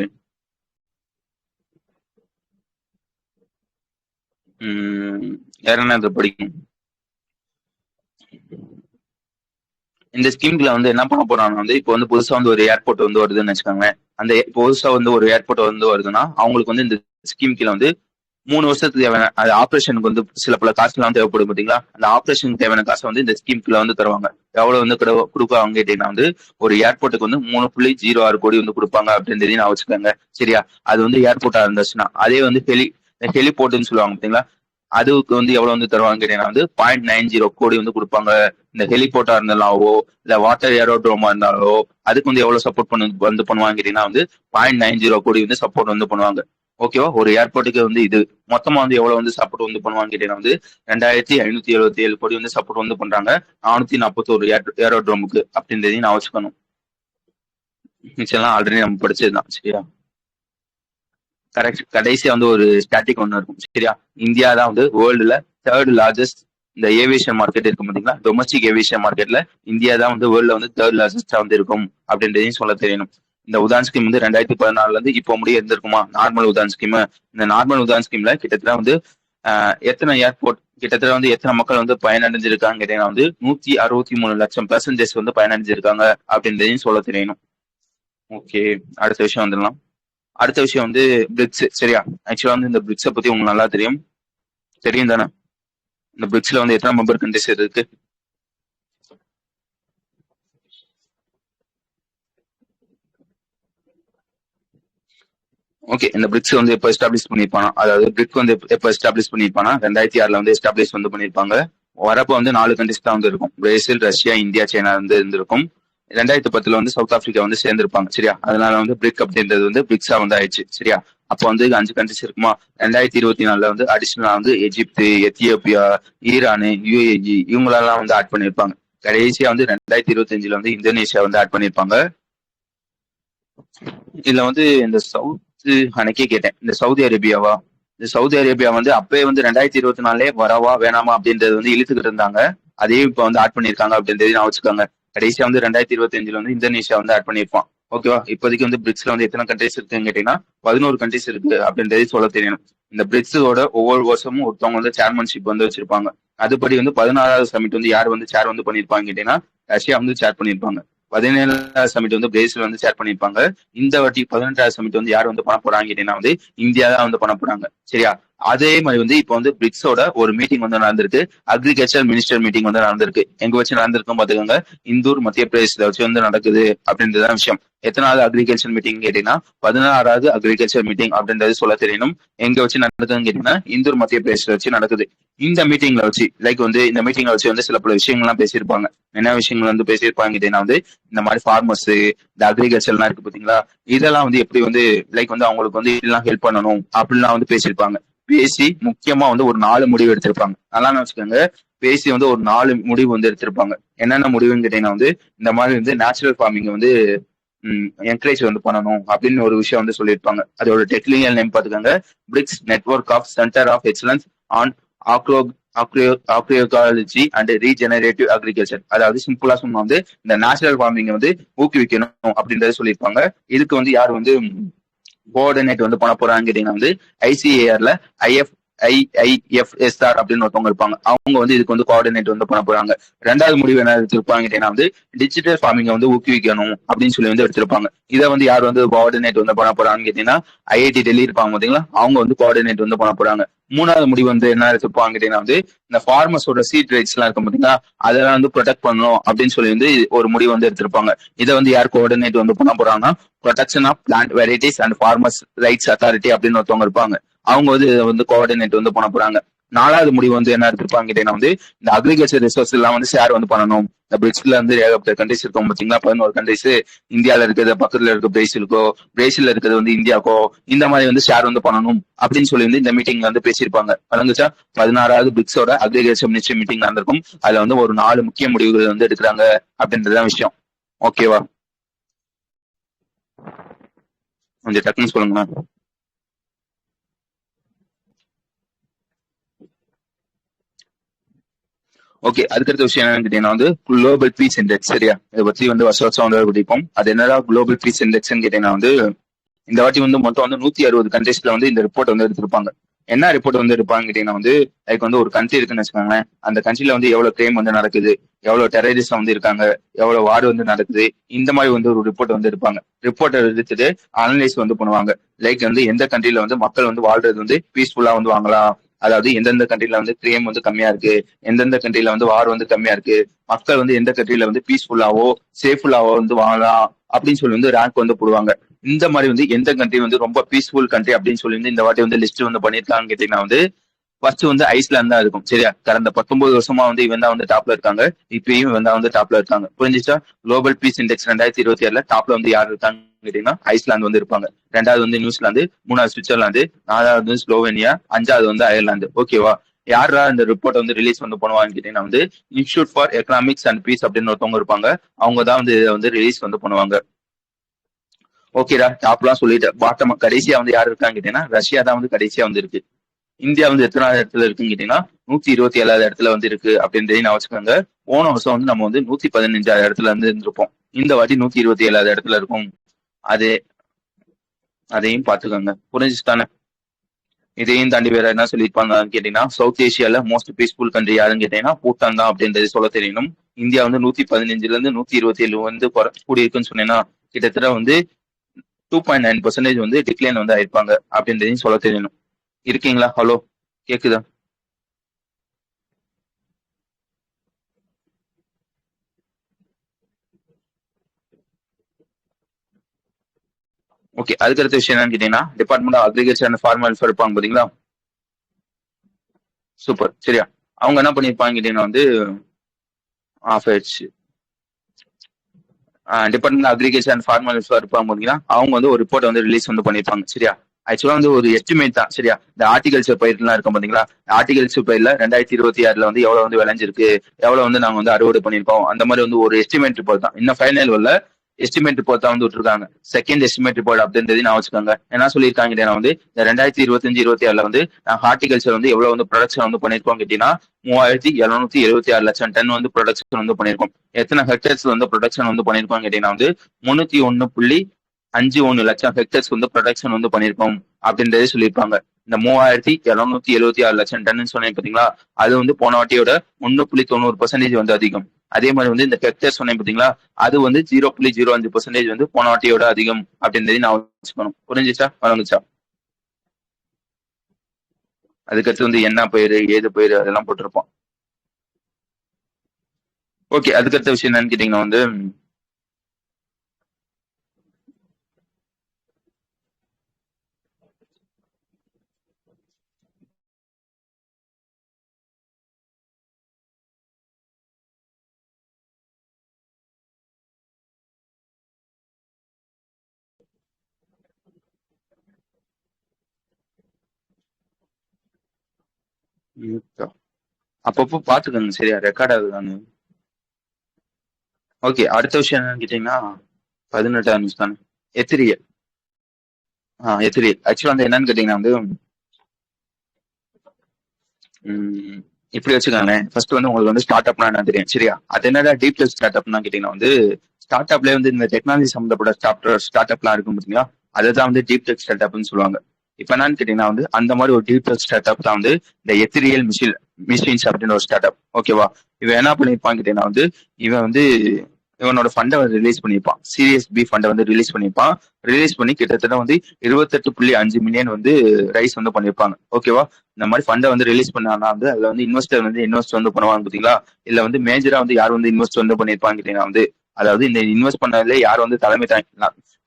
வேற என்ன இது படிக்கும்? இந்த ஸ்கீம்ல வந்து என்ன பண்ண போறாங்கன்னா வந்து இப்போ வந்து புதுசா வந்து ஒரு ஏர்போர்ட் வந்து வருதுன்னு வச்சுக்கோங்க. அந்த புதுசா வந்து ஒரு ஏர்போர்ட் வந்து வருதுன்னா அவங்களுக்கு வந்து இந்த ஸ்கீம் கீழ வந்து 3 வருஷத்துக்கு தேவையான அது ஆபரேஷனுக்கு வந்து சில பல காசுலாம் தேவைப்படும் பாத்தீங்களா, அந்த ஆபரேஷனுக்கு தேவையான காசை வந்து இந்த ஸ்கீம் கீழ வந்து தருவாங்க. எவ்வளவு வந்து கொடுப்பாங்க கேட்டீங்கன்னா வந்து ஒரு ஏர்போர்ட்டுக்கு வந்து 3.06 கோடி வந்து கொடுப்பாங்க அப்படின்னு நான் வச்சுக்கோங்க. சரியா? அது வந்து ஏர்போர்ட்டா இருந்துச்சுன்னா. அதே வந்து ஹெலிபோர்ட்னு சொல்லுவாங்க பாத்தீங்களா, அதுக்கு வந்து எவ்வளவு வந்து தருவாங்க கேட்டீங்கன்னா வந்து 0.90 கோடி வந்து கொடுப்பாங்க. இந்த ஹெலிபோர்ட்டா இருந்தாலோ இல்ல வாட்டர் ஏரோட்ரோமா இருந்தாலோ அதுக்கு வந்து எவ்வளவு சப்போர்ட் வந்து பண்ணுவாங்க கேட்டீங்கன்னா வந்து 0.90 கோடி வந்து சப்போர்ட் வந்து பண்ணுவாங்க. ஓகேவா? ஒரு ஏர்போர்ட்டுக்கு வந்து இது மொத்தமா வந்து எவ்வளவு வந்து சப்போர்ட் வந்து பண்ணுவாங்க கேட்டீங்கன்னா வந்து 2,577 கோடி வந்து சப்போர்ட் வந்து பண்றாங்க 441 ஏரோட்ரோமுக்கு அப்படின்றதையும் நான் வச்சுக்கணும். மிச்சம்லாம் ஆல்ரெடி நம்ம படிச்சதுதான். சரியா? கரெக்ட். கடைசியா வந்து ஒரு ஸ்டாட்டிக் ஒண்ணு இருக்கும். சரியா? இந்தியா தான் வந்து வேர்ல்டுல தேர்ட் லார்ஜஸ்ட் இந்த ஏவியேஷன் மார்க்கெட் இருக்கும் பாத்தீங்களா, டொமஸ்டிக் ஏவியேஷன் மார்க்கெட்ல இந்தியா தான் வந்து வேர்ல்ட்ல வந்து தேர்ட் லார்ஜஸ்டா வந்து இருக்கும் அப்படின்றதையும் சொல்ல தெரியணும். இந்த உதான் ஸ்கீம் வந்து 2014 இருந்து இப்போ முடிய இருந்திருக்குமா, நார்மல் உதான் ஸ்கீம். இந்த நார்மல் உதான் ஸ்கீம்ல கிட்டத்தட்ட வந்து எத்தனை ஏர்போர்ட், கிட்டத்தட்ட வந்து எத்தனை மக்கள் வந்து பயனடைஞ்சிருக்காங்க கேட்டீங்கன்னா வந்து 163 லட்சம் பேசஞ்சர்ஸ் வந்து பயனடைஞ்சிருக்காங்க அப்படின்றதையும் சொல்ல தெரியணும். ஓகே, அடுத்த விஷயம் வந்துடலாம். அடுத்த விஷயம் வந்து பிரிக்ஸ். சரியா, ஆக்சுவலா வந்து இந்த பிரிக்ஸை பத்தி உங்களுக்கு நல்லா தெரியும் தானே? இந்த பிரிக்ஸ்ல வந்து எத்தனை மெம்பர் கண்ட்ரிஸ் இருக்கு? ஓகே, இந்த பிரிக்ஸ் வந்து எப்போ எஸ்டாப்ளிஷ் பண்ணிருப்பானா, அதாவது பிரிக் வந்து எப்போ எஸ்டாப்ளிஷ் பண்ணிருப்பானா 2006 வந்து எஸ்டாப்ளிஷ் வந்து பண்ணிருப்பாங்க. வரப்போ வந்து 4 கண்ட்ரிஸ் தான் வந்து இருக்கும். பிரேசில், ரஷ்யா, இந்தியா, சைனா வந்து இருந்திருக்கும். 2010 வந்து சவுத் ஆப்பிரிக்கா வந்து சேர்ந்திருப்பாங்க. சரியா, அதனால வந்து பிரிக் அப்படின்றது வந்து பிரிக்ஸா வந்து ஆயிடுச்சு. சரியா, அப்போ வந்து 5 கண்ட்ரிஸ் இருக்குமா. 2024 வந்து அடிஷனலா வந்து எஜிப்து, எத்தியோப்பியா, ஈரானு, யுஏஇ இவங்களெல்லாம் வந்து ஆட் பண்ணிருப்பாங்க. கடைசியா வந்து 2025 வந்து இந்தோனேஷியா வந்து ஆட் பண்ணிருப்பாங்க. இதுல வந்து இந்த சவுத் அன்னைக்கே கேட்டேன், இந்த சவுதி அரேபியாவா, இந்த சவுதி அரேபியா வந்து அப்பயே வந்து 2024 வரவா வேணாமா அப்படின்றது வந்து இழுத்துக்கிட்டு இருந்தாங்க. அதையும் இப்ப வந்து ஆட் பண்ணிருக்காங்க அப்படின்றது நான் வச்சுக்கோங்க. கடைசியா வந்து 2025 வந்து இந்தோனேஷியா வந்து ஆட் பண்ணிருப்பான். ஓகேவா, இப்போதைக்கு வந்து பிரிக்ஸ்ல வந்து எத்தனை கண்ட்ரிஸ் இருக்குன்னு கேட்டீங்கன்னா 11 கண்ட்ரிஸ் இருக்கு அப்படின்றதே சொல்ல தெரியணும். இந்த பிரிக்ஸோட ஒவ்வொரு வருஷமும் ஒருத்தவங்க வந்து சேர்மன்ஷிப் வந்து வச்சிருப்பாங்க. அதுபடி வந்து 16வது சமிட் வந்து யார் வந்து சேர் வந்து பண்ணிருப்பாங்க கேட்டீங்கன்னா ரஷ்யா வந்து சேர் பண்ணிருப்பாங்க. 17வது சமிட் வந்து பிரேசில் வந்து சேர் பண்ணிருப்பாங்க. இந்த வாட்டி 18வது சமிட் வந்து யார் வந்து பண்ண போறாங்க கேட்டீங்கன்னா வந்து இந்தியா தான் வந்து பண்ண போறாங்க. சரியா, அதே மாதிரி வந்து இப்போ வந்து பிரிக்ஸோட ஒரு மீட்டிங் வந்து நடந்திருக்கு. அக்ரிகல்ச்சர் மினிஸ்டர் மீட்டிங் வந்து நடந்திருக்கு. எங்க வச்சு நடந்திருக்கும் பாத்துக்கோங்க, இந்தூர் மத்திய பிரதேசத்துல வச்சு வந்து நடக்குது அப்படின்றதான் விஷயம். எத்தனாவது அக்ரிகல்ச்சர் மீட்டிங் கேட்டீங்கன்னா 16வது அக்ரிகல்ச்சர் மீட்டிங் அப்படின்றது சொல்ல தெரியணும். எங்க வச்சு நடக்குதுன்னு கேட்டீங்கன்னா இந்தூர் மத்திய பிரதேசத்துல வச்சு நடக்குது. இந்த மீட்டிங்ல வச்சு லைக் வந்து இந்த மீட்டிங்ல வச்சு வந்து சில பல விஷயங்கள்லாம் பேசியிருப்பாங்க. என்ன விஷயங்கள் வந்து பேசியிருப்பாங்க கேட்டீங்கன்னா வந்து இந்த மாதிரி ஃபார்மர்ஸ், இந்த அக்ரிகல்ச்சர்லாம் இருக்கு பாத்தீங்களா, இதெல்லாம் வந்து எப்படி வந்து லைக் வந்து அவங்களுக்கு வந்து இதெல்லாம் ஹெல்ப் பண்ணணும் அப்படின்லாம் வந்து பேசியிருப்பாங்க. பேசி முக்கியமா வந்து ஒரு 4 முடிவு எடுத்திருப்பாங்க. நல்லா வச்சுக்கோங்க, பேசி வந்து ஒரு 4 முடிவு வந்து எடுத்திருப்பாங்க. என்னென்ன முடிவுன்னு கேட்டீங்கன்னா வந்து இந்த மாதிரி வந்து நேச்சுரல் ஃபார்மிங் வந்து என்கரேஜ் வந்து பண்ணணும் அப்படின்னு ஒரு விஷயம் வந்து சொல்லியிருப்பாங்க. அதோட டெக்னிக்கல் நேம் பாத்துக்கோங்க, BRICS network of centre of excellence on agroecology and regenerative agriculture. அதாவது சிம்பிளா சொன்னா வந்து இந்த நேச்சுரல் ஃபார்மிங் வந்து ஊக்குவிக்கணும் அப்படின்றத சொல்லியிருப்பாங்க. இதுக்கு வந்து யார் வந்து கோஆர்டினேட் வந்து பண்ண போறாங்க கேட்டீங்கன்னா வந்து ஐசிஏஆர்ல IIFSR அப்படின்னு ஒருத்தவங்க இருப்பாங்க. அவங்க வந்து இதுக்கு வந்து கோஆர்டினேட் வந்து பண்ண போறாங்க. 2வது முடிவு என்ன எடுத்திருப்பாங்க கேட்டீங்கன்னா வந்து டிஜிட்டல் ஃபார்மிங் வந்து ஊக்குவிக்கணும் அப்படின்னு சொல்லி வந்து எடுத்திருப்பாங்க. இதை வந்து யார் வந்து கோஆர்டினேட் வந்து பண்ண போறாங்கன்னு கேட்டீங்கன்னா ஐஐடி டெல்லி இருப்பாங்க பாத்தீங்களா, அவங்க வந்து கோஆர்டினேட் வந்து பண்ண போறாங்க. 3வது முடிவு வந்து என்ன எடுத்திருப்பாங்க கேட்டீங்கன்னா வந்து இந்த ஃபார்மர்ஸோட சீட் ரைட்ஸ் எல்லாம் இருக்கும் பாத்தீங்களா, அதெல்லாம் வந்து ப்ரொடெக்ட் பண்ணணும் அப்படின்னு சொல்லி வந்து ஒரு முடிவு வந்து எடுத்திருப்பாங்க. இதை வந்து யார் கோஆர்டினேட் வந்து பண்ண போறாங்கன்னா protection of plant varieties and farmers rights authority அப்படின்னு ஒருத்தவங்க இருப்பாங்க. அவங்க வந்து இதை வந்து கோஆர்டினேட் வந்து பண்ண போறாங்க. 4வது முடிவு வந்து என்ன எடுத்திருப்பாங்க கேட்டீங்கன்னா வந்து இந்த அக்ரிகல்ச்சர் ரிசோர்ஸ் எல்லாம் வந்து ஷேர் வந்து பண்ணணும். இந்த பிரிக்ஸ்ல வந்து ஏகப்பட்ட கண்ட்ரிஸ் இருக்கும் பாத்தீங்களா, 11 கண்ட்ரிஸ். இந்தியாவில இருக்கிறது பக்கத்துல இருக்க பிரேசிலுக்கோ, பிரேசில்ல இருக்கிறது வந்து இந்தியாக்கோ, இந்த மாதிரி வந்து ஷேர் வந்து பண்ணணும் அப்படின்னு சொல்லி வந்து இந்த மீட்டிங்ல வந்து பேசியிருப்பாங்க. வழங்குச்சா 16வது பிரிக்ஸோட அக்ரிகல்ச்சர் மினிஸ்டர் மீட்டிங் நடந்திருக்கும். அதுல வந்து ஒரு 4 முக்கிய முடிவுகள் வந்து எடுக்கிறாங்க அப்படின்றதான் விஷயம். ஓகேவா, கொஞ்சம் டக்குன்னு சொல்லுங்க. ஓகே, அதுக்கடுத்த விஷயம் என்னன்னு கேட்டீங்கன்னா வந்து குளோபல் பீஸ் இண்டெக்ஸ். சரியா, இதை பத்தி வந்து வருஷம் வந்து குடிப்போம். அது என்னடா குளோபல் பீஸ் இண்டெக்ஸ்ன்னு கேட்டீங்கன்னா வந்து இந்த வாட்டி வந்து மொத்தம் வந்து 160 கண்ட்ரீஸ்ல வந்து இந்த ரிப்போர்ட் வந்து எடுத்திருப்பாங்க. என்ன ரிப்போர்ட் வந்து எடுப்பாங்க கேட்டீங்கன்னா வந்து லைக் வந்து ஒரு கண்ட்ரி இருக்குன்னு வச்சுக்கோங்களேன், அந்த கண்ட்ரில வந்து எவ்வளவு கிரைம் வந்து நடக்குது, எவ்வளவு டெரரிஸ்ட் வந்து இருக்காங்க, எவ்வளவு வார் வந்து நடக்குது, இந்த மாதிரி வந்து ஒரு ரிப்போர்ட் வந்து எடுப்பாங்க. ரிப்போர்ட் எடுத்துட்டு அனலைஸ் வந்து பண்ணுவாங்க. லைக் வந்து எந்த கண்ட்ரில வந்து மக்கள் வந்து வாழ்றது வந்து பீஸ்ஃபுல்லா வந்து வாங்கலாம், அதாவது எந்தெந்த கண்ட்ரில வந்து கிரைம் வந்து கம்மியா இருக்கு, எந்தெந்த கண்ட்ரில வந்து வார் வந்து கம்மியா இருக்கு, மக்கள் வந்து எந்த கண்ட்ரில வந்து பீஸ்ஃபுல்லாவோ சேஃபுல்லாவோ வந்து வாங்கலாம் அப்படின்னு சொல்லி வந்து ரேங்க் வந்து போடுவாங்க. இந்த மாதிரி வந்து எந்த கண்ட்ரி வந்து ரொம்ப பீஸ்ஃபுல் கண்ட்ரி அப்படின்னு சொல்லி வந்து இந்த வாட்டி வந்து லிஸ்ட் வந்து பண்ணிருக்காங்கன்னு கேட்டீங்கன்னா வந்து ஃபர்ஸ்ட் வந்து ஐஸ்லாந்து தான் இருக்கும். சரியா, கடந்த 19 வருஷமா வந்து இவன் தான் வந்து டாப்ல இருக்காங்க. இப்பயும் இவன் தான் வந்து டாப்ல இருக்காங்க. புரிஞ்சிச்சா? குளோபல் பீஸ் இண்டெக்ஸ் 2026 டாப்ல வந்து யார் இருக்காங்க கேட்டீங்கன்னா ஐஸ்லாந்து வந்து இருப்பாங்க. 2வது வந்து நியூசிலாந்து, 3வது சுவிட்சர்லாந்து, 4வது வந்து ஸ்லோவேனியா, 5வது வந்து அயர்லாந்து. ஓகேவா, யாரா இந்த ரிப்போர்ட் வந்து ரிலீஸ் வந்து பண்ணுவாங்க கேட்டீங்கன்னா வந்து institute for economics and peace அப்படின்னு ஒருத்தவங்க இருப்பாங்க. அவங்க தான் வந்து இதை வந்து ரிலீஸ் வந்து பண்ணுவாங்க. ஓகேடா, டாப்லாம் சொல்லிட்டு பாட்டம் கடைசியா வந்து யாரு இருக்கான்னு கேட்டீங்கன்னா ரஷ்யா தான் வந்து கடைசியா வந்து இருக்கு. இந்தியா வந்து எத்தனாவது இடத்துல இருக்குன்னு கேட்டீங்கன்னா 127வது இடத்துல வந்து இருக்கு அப்படின்றதையும் நான் வச்சுக்கோங்க. போன வருஷம் வந்து நம்ம வந்து 115வது இடத்துல இருந்து இருந்திருப்போம். இந்த வாட்டி 127வது இடத்துல இருக்கும். அது அதையும் பாத்துக்கோங்க. புரிஞ்சுச்சுதானே? இதையும் தாண்டி வேற என்ன சொல்லியிருப்பாங்கன்னு கேட்டீங்கன்னா, சவுத் ஏசியால மோஸ்ட் பீஸ்ஃபுல் கண்ட்ரி யாருன்னு கேட்டீங்கன்னா பூட்டான் தான் அப்படின்றது சொல்ல தெரியணும். இந்தியா வந்து 115ல இருந்து 127 வந்து கூடி இருக்குன்னு சொன்னீங்கன்னா கிட்டத்தட்ட வந்து 2.9% வந்து டிக்ளைன் வந்து ஆயிருப்பாங்க அப்படின்றதையும் சொல்ல தெரியணும். இருக்கீங்களா? ஹலோ, கேக்குதா? ஓகே. அதுக்கடுத்த விஷயம் என்னன்னு கேட்டீங்கன்னா, department of agriculture and farm welfare இருப்பாங்க பாத்தீங்களா? சூப்பர். சரியா? அவங்க என்ன பண்ணிருப்பாங்க கேட்டீங்கன்னா வந்து ஆஃப் ஆயிடுச்சு. Department agriculture and formal welfare இருப்பாங்க பாத்தீங்கன்னா, அவங்க வந்து ஒரு ரிப்போர்ட் வந்து ரிலீஸ் வந்து பண்ணிருப்பாங்க. சரியா? ஆக்சுவலா வந்து ஒரு எஸ்டிமேட் தான். சரியா? இந்த ஆர்டிகல்ச்சர் பயிர்லாம் இருக்கும் பாத்தீங்களா? ஆர்டிகல்ச்சர் பயிர்ல 2026ல வந்து எவ்வளவு வந்து விளைஞ்சிருக்கு, எவ்வளவு வந்து நாங்க வந்து அறுவடை பண்ணிருக்கோம், அந்த மாதிரி வந்து ஒரு எஸ்டிமேட் ரிப்போர்ட் தான். இன்னும் ஃபைனல் வரல. எஸ்டிமேட் ரிப்போர்ட் தான் வந்து விட்டுருக்காங்க. செகண்ட் எஸ்டிமேட் ரிப்போர்ட் அப்படின்றது நான் வச்சுக்கோங்க. என்ன சொல்லியிருக்காங்க வந்து இந்த 2025-26ல வந்து ஹார்டிகல்ச்சர் வந்து எவ்வளவு வந்து ப்ரொடக்ஷன் வந்து பண்ணிருக்கோம் கேட்டீங்கன்னா 3776 லட்சம் டன் வந்து ப்ரொடக்ஷன் வந்து பண்ணிருக்கோம். எத்தனை ஹெக்டேர்ஸ் வந்து ப்ரொடக்ஷன் வந்து பண்ணிருக்கோம் கேட்டீங்கன்னா வந்து 301.51 லட்சம் ஹெக்டேர்ஸ் வந்து ப்ரொடக்ஷன் வந்து பண்ணிருக்கோம் அப்படின்றதே சொல்லியிருப்பாங்க. இந்த 3776 லட்சம் டன் சொன்னேன் பாத்தீங்களா, அது வந்து போன வாட்டியோட 1.90% வந்து அதிகம். அதே மாதிரி வந்து இந்த ஹெக்டேர் சொன்னேன் பாத்தீங்களா, அது வந்து 0.05% வந்து போன வாட்டியோட அதிகம் அப்படின்றதையும் நான் வச்சுக்கணும். புரிஞ்சுச்சா? வழங்குச்சா? அதுக்கடுத்து வந்து என்ன பயிர், ஏது பயிர் அதெல்லாம் போட்டிருப்போம். ஓகே. அதுக்கடுத்த விஷயம் என்னன்னு கேட்டீங்கன்னா வந்து அப்பப்போ பாத்துக்கோங்க. சரியா? ரெக்கார்ட் ஆகுதான்னு. ஓகே. அடுத்த விஷயம் என்னன்னு கேட்டீங்கன்னா 18ஆம் நியூஸ் தானே. எத்திரியல். எத்திரியல் ஆக்சுவலா வந்து என்னன்னு கேட்டீங்கன்னா வந்து உம் இப்படி வச்சுக்கோங்களேன். ஃபர்ஸ்ட் வந்து உங்களுக்கு வந்து ஸ்டார்ட் அப்னா என்ன தெரியும். சரியா? அது என்னடா டீப் டெக் ஸ்டார்ட் அப்னா கேட்டீங்கன்னா வந்து ஸ்டார்ட் அப்ல வந்து இந்த டெக்னாலஜி சம்பந்தப்பட்ட ஸ்டார்ட் அப்லாம் இருக்கும் பாத்தீங்களா, அதுதான் வந்து டீப் டெக் ஸ்டார்ட் அப்னு சொல்லுவாங்க. இப்ப என்னன்னு கேட்டீங்கன்னா வந்து அந்த மாதிரி ஒரு டீப் டெக் ஸ்டார்ட் அப் தான் வந்து இந்த எத்திரியல் மிஷின்ஸ் அப்படின்னு ஒரு ஸ்டார்ட் அப். ஓகேவா? இவன் என்ன பண்ணிருப்பான்னு கேட்டீங்கன்னா வந்து இவன் வந்து இவனோட ஃபண்டை வந்து ரிலீஸ் பண்ணியிருப்பான். சீரியஸ் பி ஃபண்டை வந்து ரிலீஸ் பண்ணியிருப்பான். ரிலீஸ் பண்ணி கிட்டத்தட்ட வந்து 28.5 மில்லியன் வந்து ரைஸ் வந்து பண்ணியிருப்பாங்க. ஓகேவா? இந்த மாதிரி ஃபண்டை வந்து ரிலீஸ் பண்ணாங்கன்னா வந்து அதுல வந்து இன்வெஸ்டர் வந்து இன்வெஸ்ட் வந்து பண்ணுவாங்க பாத்தீங்களா, இல்ல வந்து மேஜரா வந்து யார் வந்து இன்வெஸ்ட் வந்து பண்ணிருப்பாங்க கேட்டீங்கன்னா வந்து அதாவது இந்த இன்வெஸ்ட் பண்ணதுல யார் வந்து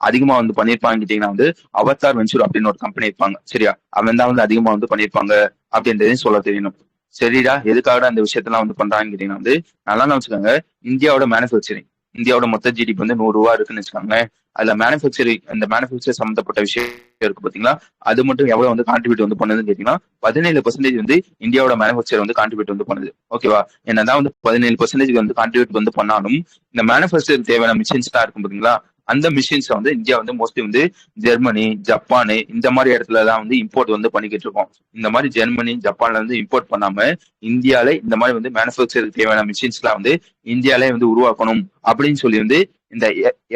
அதிகமா வந்து பண்ணிருப்பாங்க கேட்டீங்கன்னா வந்து அவதார் வெஞ்சூர் அப்படின்னு ஒரு கம்பெனி இருப்பாங்க. சரியா? அவன் தான் வந்து அதிகமா வந்து பண்ணிருப்பாங்க அப்படின்றதையும் சொல்ல தெரியணும். சரிடா, எதுக்காக அந்த விஷயத்தெல்லாம் வந்து பண்றாங்கன்னு கேட்டீங்கன்னா வந்து நல்லா வச்சுக்கோங்க. இந்தியாவோட மேனுஃபேக்சரிங், இந்தியாவோட மொத்த ஜிடிபி வந்து 100 ரூபா இருக்குன்னு வச்சுக்கோங்க. அதுல மேனுஃபேக்சரிங், அந்த மேனுஃபேக்சர் சம்பந்தப்பட்ட விஷயம் இருக்கு பாத்தீங்களா, அது மட்டும் எவ்வளவு வந்து கான்ட்ரிபியூட் வந்து பண்ணுதுன்னு கேட்டீங்கன்னா 17% வந்து இந்தியாவோட மேனுஃபேக்சர் வந்து கான்ட்ரிபியூட் வந்து பண்ணுது. ஓகேவா? என்னதான் வந்து 17% வந்து கான்ட்ரிபியூட் வந்து பண்ணாலும் இந்த மேனுஃபேக்சர் தேவையான மிஷின்ஸ் தான் இருக்கும் பாத்தீங்களா, அந்த மிஷின்ஸ் வந்து இந்தியா வந்து மோஸ்ட்லி வந்து ஜெர்மனி, ஜப்பானு இந்த மாதிரி இடத்துல தான் வந்து இம்போர்ட் வந்து பண்ணிக்கிட்டு இருக்கோம். இந்த மாதிரி ஜெர்மனி, ஜப்பான்ல இருந்து இம்போர்ட் பண்ணாம இந்தியால இந்த மாதிரி வந்து மேனுஃபேக்சருக்கு தேவையான மிஷின்ஸ் எல்லாம் வந்து இந்தியாலே வந்து உருவாக்கணும் அப்படின்னு சொல்லி வந்து இந்த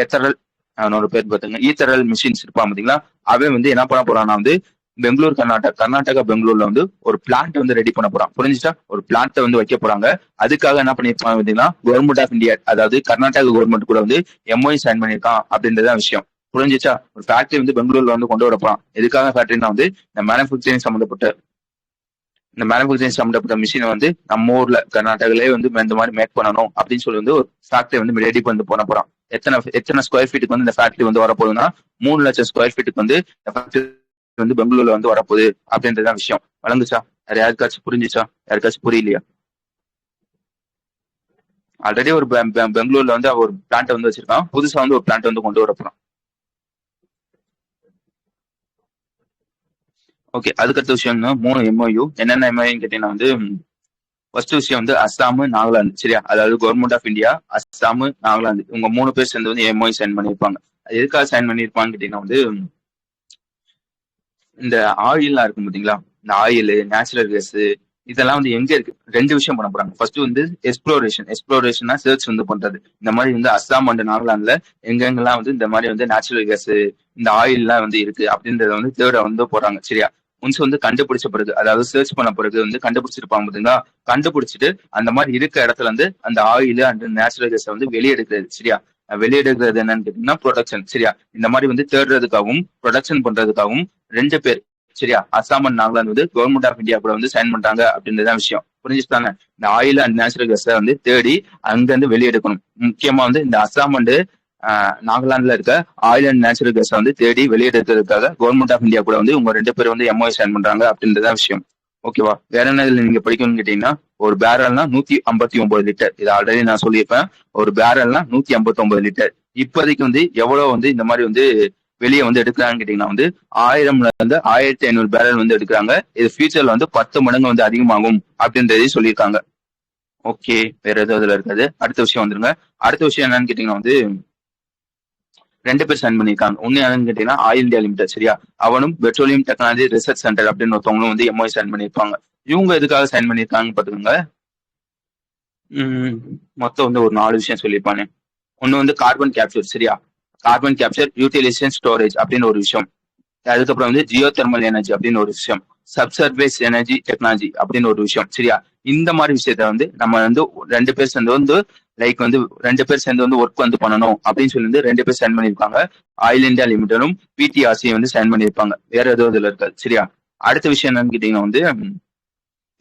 எத்தரல் அவனோட பேர் பாத்துங்க, ஈத்தரல் மிஷின்ஸ் இருப்பான் பாத்தீங்களா, அவன் வந்து என்ன பண்ண போறான்னா வந்து பெங்களூர் கர்நாடகா பெங்களூர்ல வந்து ஒரு பிளான்ட் வந்து ரெடி பண்ண போறான். புரிஞ்சுச்சா? ஒரு பிளான்ட் வந்து வைக்க போறாங்க. அதுக்காக என்ன பண்ணிருப்பாங்க பாத்தீங்கன்னா கவர்மெண்ட் ஆஃப் இந்தியா, அதாவது கர்நாடகா கவர்மெண்ட் கூட வந்து எம்ஓஐ சைன் பண்ணிருக்கான் அப்படின்றதான் விஷயம். புரிஞ்சுச்சா? ஒரு ஃபேக்டரி வந்து பெங்களூர்ல வந்து கொண்டு வர போறான். எதுக்காக ஃபேக்டரினா வந்து இந்த மேனுஃபேக்சரிங் சம்பந்தப்பட்ட மிஷினை வந்து நம்ம ஊர்ல கர்நாடகாலே வந்து இந்த மாதிரி மேக் பண்ணணும் அப்படின்னு சொல்லி வந்து ஒரு ஃபேக்டரி வந்து ரெடி பண்ணி பண்ண போறான். எத்தனை ஸ்கொயர் ஃபீட்டுக்கு வந்து இந்த ஃபேக்டரி வந்து வரப்போகுதுன்னா 3 லட்சம் ஸ்கொயர் ஃபீட்டுக்கு வந்து இந்த ஃபேக்டரி வந்து பெங்களூர்ல வந்து வரப்போகுது அப்படின்றதான் விஷயம். வழங்குச்சா? வேற யாருக்காச்சும் புரிஞ்சுச்சா? யாருக்காச்சும் புரியலையா? ஆல்ரெடி ஒரு பெங்களூர்ல வந்து ஒரு பிளான்ட் வந்து வச்சிருக்கான். புதுசா வந்து ஒரு பிளான்ட் வந்து கொண்டு வர போறான். ஓகே. அதுக்கடுத்த விஷயம் 3 எம்ஓயு. என்னென்ன எம்ஓயுன்னு கேட்டீங்கன்னா வந்து ஃபர்ஸ்ட் விஷயம் வந்து அஸ்ஸாமு, நாகாலாந்து. சரியா? அதாவது government of India, Assam, Nagaland இவங்க 3 பேர் சேர்ந்து வந்து எம்ஓயு சைன் பண்ணிருப்பாங்க. அது எதுக்காக சைன் பண்ணிருப்பான்னு கேட்டீங்கன்னா வந்து இந்த ஆயில்லாம் இருக்கும் பாத்தீங்களா, இந்த ஆயில், நேச்சுரல் கேஸ் இதெல்லாம் வந்து எங்க இருக்கு? ரெண்டு விஷயம் பண்ண போறாங்க. ஃபர்ஸ்ட் வந்து எக்ஸ்ப்ளோரேஷனா சர்ச் வந்து பண்றது. இந்த மாதிரி வந்து அஸ்ஸாம் அண்ட் நாகாலாந்துல எங்கெங்கெல்லாம் வந்து இந்த மாதிரி வந்து நேச்சுரல் கேஸ், இந்த ஆயில் எல்லாம் வந்து இருக்கு அப்படின்றத வந்து தேட வந்து போறாங்க. சரியா? ஒன்ஸ் வந்து கண்டுபிடிச்ச பிறகு, அதாவது சர்ச் பண்ண பிறகு வந்து கண்டுபிடிச்சிருப்பாங்க பாத்தீங்களா? கண்டுபிடிச்சிட்டு அந்த மாதிரி இருக்க இடத்துல இருந்து அந்த ஆயில் அண்ட் நேச்சுரல் கேஸை வந்து வெளியெடுக்கிறது. சரியா? வெளியெடுக்கிறது என்னன்னு கேட்டீங்கன்னா ப்ரொடக்ஷன். சரியா? இந்த மாதிரி வந்து தேடுறதுக்காகவும் ப்ரொடக்ஷன் பண்றதுக்காகவும் ரெண்டு பேர், சரியா, அசாம் அண்ட் நாகாலாந்து வந்து கவர்மெண்ட் ஆஃப் இந்தியா கூட வந்து சைன் பண்றாங்க அப்படின்றதான் விஷயம். புரிஞ்சுட்டாங்க? இந்த ஆயில் அண்ட் நேச்சுரல் கேஸை வந்து தேடி அங்க இருந்து வெளியெடுக்கணும். முக்கியமா வந்து இந்த அசாம் அண்ட் நாகாலாந்துல இருக்க ஆயில் அண்ட் நேச்சுரல் கேஸை வந்து தேடி வெளியெடுக்கிறதுக்காக கவர்மெண்ட் ஆஃப் இந்தியா கூட வந்து இவங்க ரெண்டு பேரும் வந்து எம்ஓஐ சைன் பண்றாங்க அப்படின்றதான் விஷயம். ஓகேவா? வேற என்ன இதுல நீங்க படிக்கணும்னு கேட்டீங்கன்னா, ஒரு பேரல்னா 159 லிட்டர். இது ஆல்ரெடி நான் சொல்லியிருப்பேன். ஒரு பேரல்னா 159 லிட்டர். இப்போதைக்கு வந்து எவ்வளவு வந்து இந்த மாதிரி வந்து வெளியே வந்து எடுக்கிறாங்கன்னு கேட்டீங்கன்னா வந்து 1000ல இருந்து 1500 பேரல் வந்து எடுக்கிறாங்க. இது ஃபியூச்சர்ல வந்து 10 மடங்கு வந்து அதிகமாகும் அப்படின்றதையும் சொல்லியிருக்காங்க. ஓகே, வேற எதுவும் இதுல இருக்காது. அடுத்த விஷயம் வந்துருங்க. அடுத்த விஷயம் என்னன்னு கேட்டீங்கன்னா வந்து ரெண்டு பேர் சைன் பண்ணியிருக்காங்க. ஒன்னு என்னன்னு கேட்டீங்கன்னா ஆயில் இந்தியா லிமிடெட். சரியா? அவனும் பெட்ரோலியம் டெக்னாலஜி ரிசர்ச் சென்டர் அப்படின்னு ஒருத்தவங்களும் வந்து எம்ஓஐ சைன் பண்ணியிருப்பாங்க. இவங்க எதுக்காக சைன் பண்ணியிருக்காங்கன்னு பாத்துக்கோங்க. மொத்தம் வந்து ஒரு 4 விஷயம் சொல்லியிருப்பானே. ஒன்னு வந்து கார்பன் கேப்சர். சரியா? கார்பன் கேப்சர், யூட்டிலைசேஷன், ஸ்டோரேஜ் அப்படின்னு ஒரு விஷயம். அதுக்கப்புறம் வந்து ஜியோ தெர்மல் எனர்ஜி அப்படின்னு ஒரு விஷயம். சப்சர்வேஸ் எனர்ஜி டெக்னாலஜி அப்படின்னு ஒரு விஷயம். சரியா? இந்த மாதிரி விஷயத்த வந்து நம்ம வந்து ரெண்டு பேர் சேர்ந்து வந்து லைக் வந்து ரெண்டு பேர் சேர்ந்து வந்து ஒர்க் வந்து பண்ணணும் அப்படின்னு சொல்லி வந்து ரெண்டு பேர் சைன் பண்ணியிருப்பாங்க. ஆயில் இந்தியா லிமிடெடும் பிடிஆர்சி வந்து சைன் பண்ணியிருப்பாங்க. வேற எதுவும் இதுல இருக்காது. சரியா? அடுத்த விஷயம் என்னன்னு கேட்டீங்கன்னா வந்து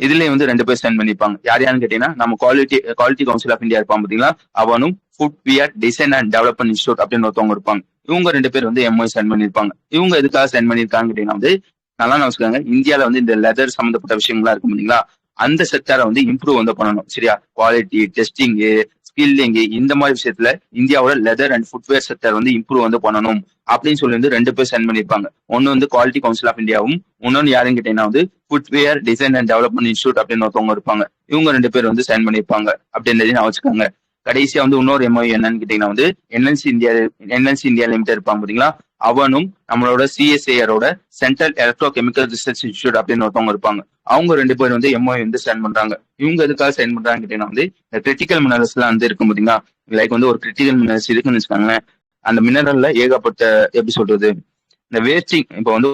இதுலயும் வந்து ரெண்டு பேர் சைன் பண்ணிருப்பாங்க. யார் யாருன்னு கேட்டீங்கன்னா நம்ம குவாலிட்டி கவுன்சில் ஆஃப் இந்தியா இருப்பாங்க பாத்தீங்களா? அவனும் food wear design and development institute அப்படின்னு ஒருத்தவங்க இருப்பாங்க. இவங்க ரெண்டு பேர் வந்து எம்ஓஐ சைன் பண்ணிருப்பாங்க. இவங்க எதுக்காக சைன் பண்ணிருக்காங்க கேட்டீங்கன்னா வந்து நல்லா நினைச்சுக்காங்க, இந்தியாவில வந்து இந்த லெதர் சம்பந்தப்பட்ட விஷயங்கள்லாம் இருக்கும் பாத்தீங்களா? அந்த செக்டரை வந்து இம்ப்ரூவ் வந்து பண்ணணும். சரியா? குவாலிட்டி டெஸ்டிங், ஸ்கில்லிங், இந்த மாதிரி விஷயத்துல இந்தியாவோட லெதர் அண்ட் ஃபுட்வேர் செக்டர் வந்து இம்ப்ரூவ் வந்து பண்ணணும் அப்படின்னு சொல்லி வந்து ரெண்டு பேர் சைன் பண்ணிருப்பாங்க. ஒன்னு வந்து குவாலிட்டி கவுன்சில் ஆஃப் இந்தியாவும், இன்னொன்னு யாருன்னு கேட்டீங்கன்னா வந்து footwear design and development institute அப்படின்னு ஒருத்தவங்க இருப்பாங்க. இவங்க ரெண்டு பேர் வந்து சைன் பண்ணிருப்பாங்க அப்படின்றதையும் நான் வச்சுக்கோங்க. கடைசியா வந்து இன்னொரு எம்ஓஐ என்னன்னு கேட்டீங்கன்னா வந்து என்எல்சி இந்தியா லிமிடெட் இருப்பாங்க பாத்தீங்களா? அவனும் நம்மளோட சிஎஸ்ஐஆரோட central electrochemical research institute அப்படின்னு ஒருத்தவங்க இருப்பாங்க. அவங்க ரெண்டு பேர் வந்து எம்ஓஐ வந்து சைன் பண்றாங்க. இவங்க எதுக்காக சைன் பண்றாங்க கேட்டீங்கன்னா வந்து இந்த கிரிட்டிக்கல் மினரல்ஸ் எல்லாம் வந்து இருக்கும் பாத்தீங்களா? லைக் வந்து ஒரு கிரிட்டிக்கல் மினரல்ஸ் இருக்குன்னு வச்சுக்காங்களேன். அந்த மினரல்ல ஏகப்பட்ட, எப்படி சொல்றது, இந்த வேஸ்டிங், இப்ப வந்து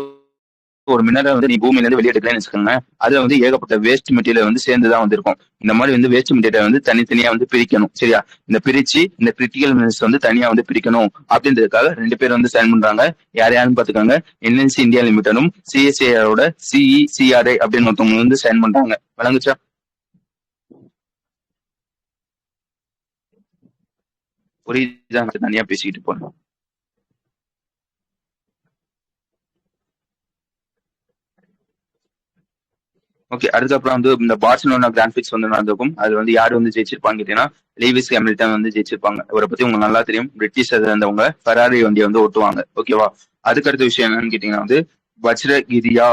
ஒரு மினரல் வந்து நீ பூமியில இருந்து வெளியெடுக்கலன்னு வச்சுக்கோங்க, அதுல வந்து ஏகப்பட்ட வேஸ்ட் மெட்டீரியல் வந்து சேர்ந்துதான் வந்திருக்கும். இந்த மாதிரி வந்து வேஸ்ட் மெட்டீரியல் வந்து தனித்தனியா வந்து பிரிக்கணும். சரியா? இந்த பிரிச்சு இந்த கிரிட்டிக்கல் மினரல்ஸ் வந்து தனியா வந்து பிரிக்கணும் அப்படின்றதுக்காக ரெண்டு பேர் வந்து சைன் பண்றாங்க. யார் யாருன்னு பாத்துக்காங்க. என்எல்சி இந்தியா லிமிடெடும் சிஎஸ்ஏஆரோட சிஇசிஆர்ஐ அப்படின்னு ஒருத்தவங்க வந்து சைன் பண்றாங்க. வழங்குச்சா? புரியுதா? தனியா பேசிக்கிட்டு போறேன். ஓகே, அதுக்கப்புறம் வந்து இந்த பார்சிலோனா கிராண்ட் பிக்ஸ் வந்து நடந்திருக்கும். அது வந்து யார் வந்து ஜெயிச்சிருப்பாங்க கேட்டீங்கன்னா லீவிஸ் ஹாமில்டன் வந்து ஜெயிச்சிருப்பாங்க. இவரை பத்தி உங்களுக்கு நல்லா தெரியும். பிரிட்டிஷ் இருந்தவங்க ஃபெராரி வண்டியை வந்து ஓட்டுவாங்க. ஓகேவா? அதுக்கடுத்த விஷயம் என்னன்னு கேட்டீங்கன்னா வந்து வஜ்ரகிரியா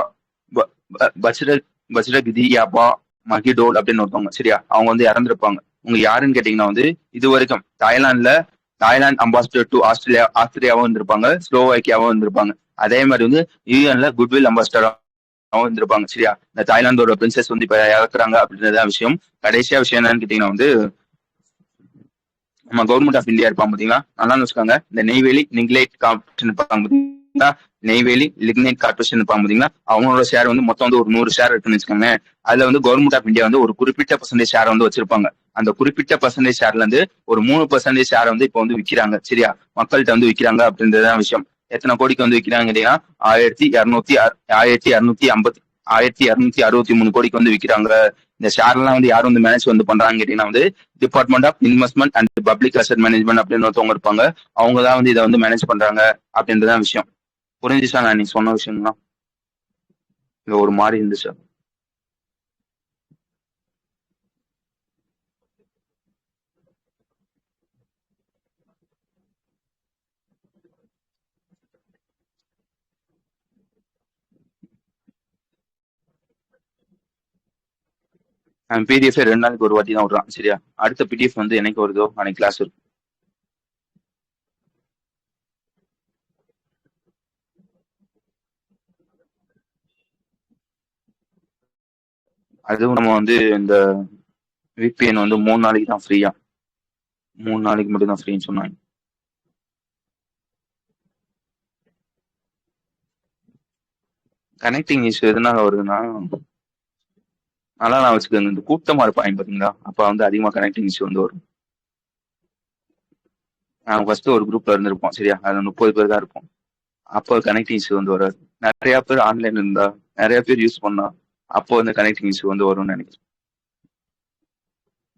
ப- ப- வஜ்ர வஜ்ரகிரியாபா மகிடோல் அப்படின்னு ஒருத்தவங்க. சரியா? அவங்க வந்து இறந்திருப்பாங்க. உங்க யாருன்னு கேட்டீங்கன்னா வந்து இது வரைக்கும் தாய்லாந்து அம்பாசிடர் டு ஆஸ்திரேலியாவும் இருந்திருப்பாங்க, ஸ்லோவாக்கியாவும் இருந்திருப்பாங்க. அதே மாதிரி வந்து யூஎன்ல குட்வில் அம்பாசிடர் இருந்திருப்பாங்க. சரியா? இந்த தாய்லாந்தோட பிரின்சஸ் வந்து இப்ப இறக்குறாங்க அப்படின்றதான் விஷயம். கடைசியா விஷயம் என்னன்னு கேட்டீங்கன்னா வந்து நம்ம கவர்மெண்ட் ஆஃப் இந்தியா இருப்பாங்க பாத்தீங்களா? நல்லா வச்சுக்காங்க. இந்த நெய்வேலி நிக்லைட் கார்பரேஷன் இருப்பாங்க பாத்தீங்களா? நெய்வேலி லிக்னைட் கார்பரேஷன் இருப்பாங்க பாத்தீங்களா? அவங்களோட ஷேர் வந்து மொத்தம் வந்து ஒரு 100 ஷேர் இருக்குன்னு வச்சுக்கோங்க. அதுல வந்து கவர்மெண்ட் ஆஃப் இந்தியா வந்து ஒரு குறிப்பிட்ட பர்சன்டேஜ் ஷேர் வந்து வச்சிருப்பாங்க. அந்த குறிப்பிட்ட பர்சன்டேஜ் ஷேர்ல இருந்து ஒரு 3% ஷேர் வந்து இப்போ வந்து விக்கிறாங்க. சரியா? மக்கள்கிட்ட வந்து விக்கிறாங்க அப்படின்றதான் விஷயம். எத்தனை கோடிக்கு வந்து விக்கிறாங்க கேட்டீங்கன்னா 1263 கோடிக்கு வந்து விக்கிறாங்க. இந்த ஷேர் எல்லாம் வந்து யாரும் வந்து மேனேஜ் வந்து பண்றாங்க கேட்டீங்கன்னா வந்து department of investment and public asset management அப்படின்னு ஒருத்தவங்க இருப்பாங்க. அவங்க தான் வந்து இதை வந்து மேனேஜ் பண்றாங்க அப்படின்றதான் விஷயம். புரிஞ்சுச்சா நான் நீ சொன்ன விஷயம்லாம்? இல்ல ஒரு மாதிரி இருந்துச்சு? பிடிஎஃப் 2 நாளைக்கு ஒரு வாட்டி தான் விடுறான். சரியா? அடுத்த பிடிஎஃப் வந்து என்னைக்கு வருதோ அன்னைக்கு கிளாஸ் இருக்கும். அதுவும் நம்ம வந்து இந்த விபிஎன் வந்து 3 நாளைக்கு தான் ஃப்ரீயா. 3 நாளைக்கு மட்டும் தான் ஃப்ரீன்னு சொன்னாங்க. கனெக்டிங் இஷ்யூ எதனால வருதுன்னா, நல்லா நான் வச்சுக்கோங்க, இந்த கூட்டமா இருப்பாங்க பாத்தீங்களா, அப்ப வந்து அதிகமா கனெக்டிங் இஷ்யூ வந்து வரும். நாங்க ஃபர்ஸ்ட் ஒரு குரூப்ல இருந்திருப்போம் சரியா, அதுல 30 பேர் தான் இருப்போம். அப்போ கனெக்டிங் இஷ்யூ வந்து வராது. நிறைய பேர் ஆன்லைன் இருந்தா, நிறைய பேர் யூஸ் பண்ணா, அப்போ வந்து கனெக்டிங் இஷ்யூ வந்து வரும்னு நினைக்கிறேன்.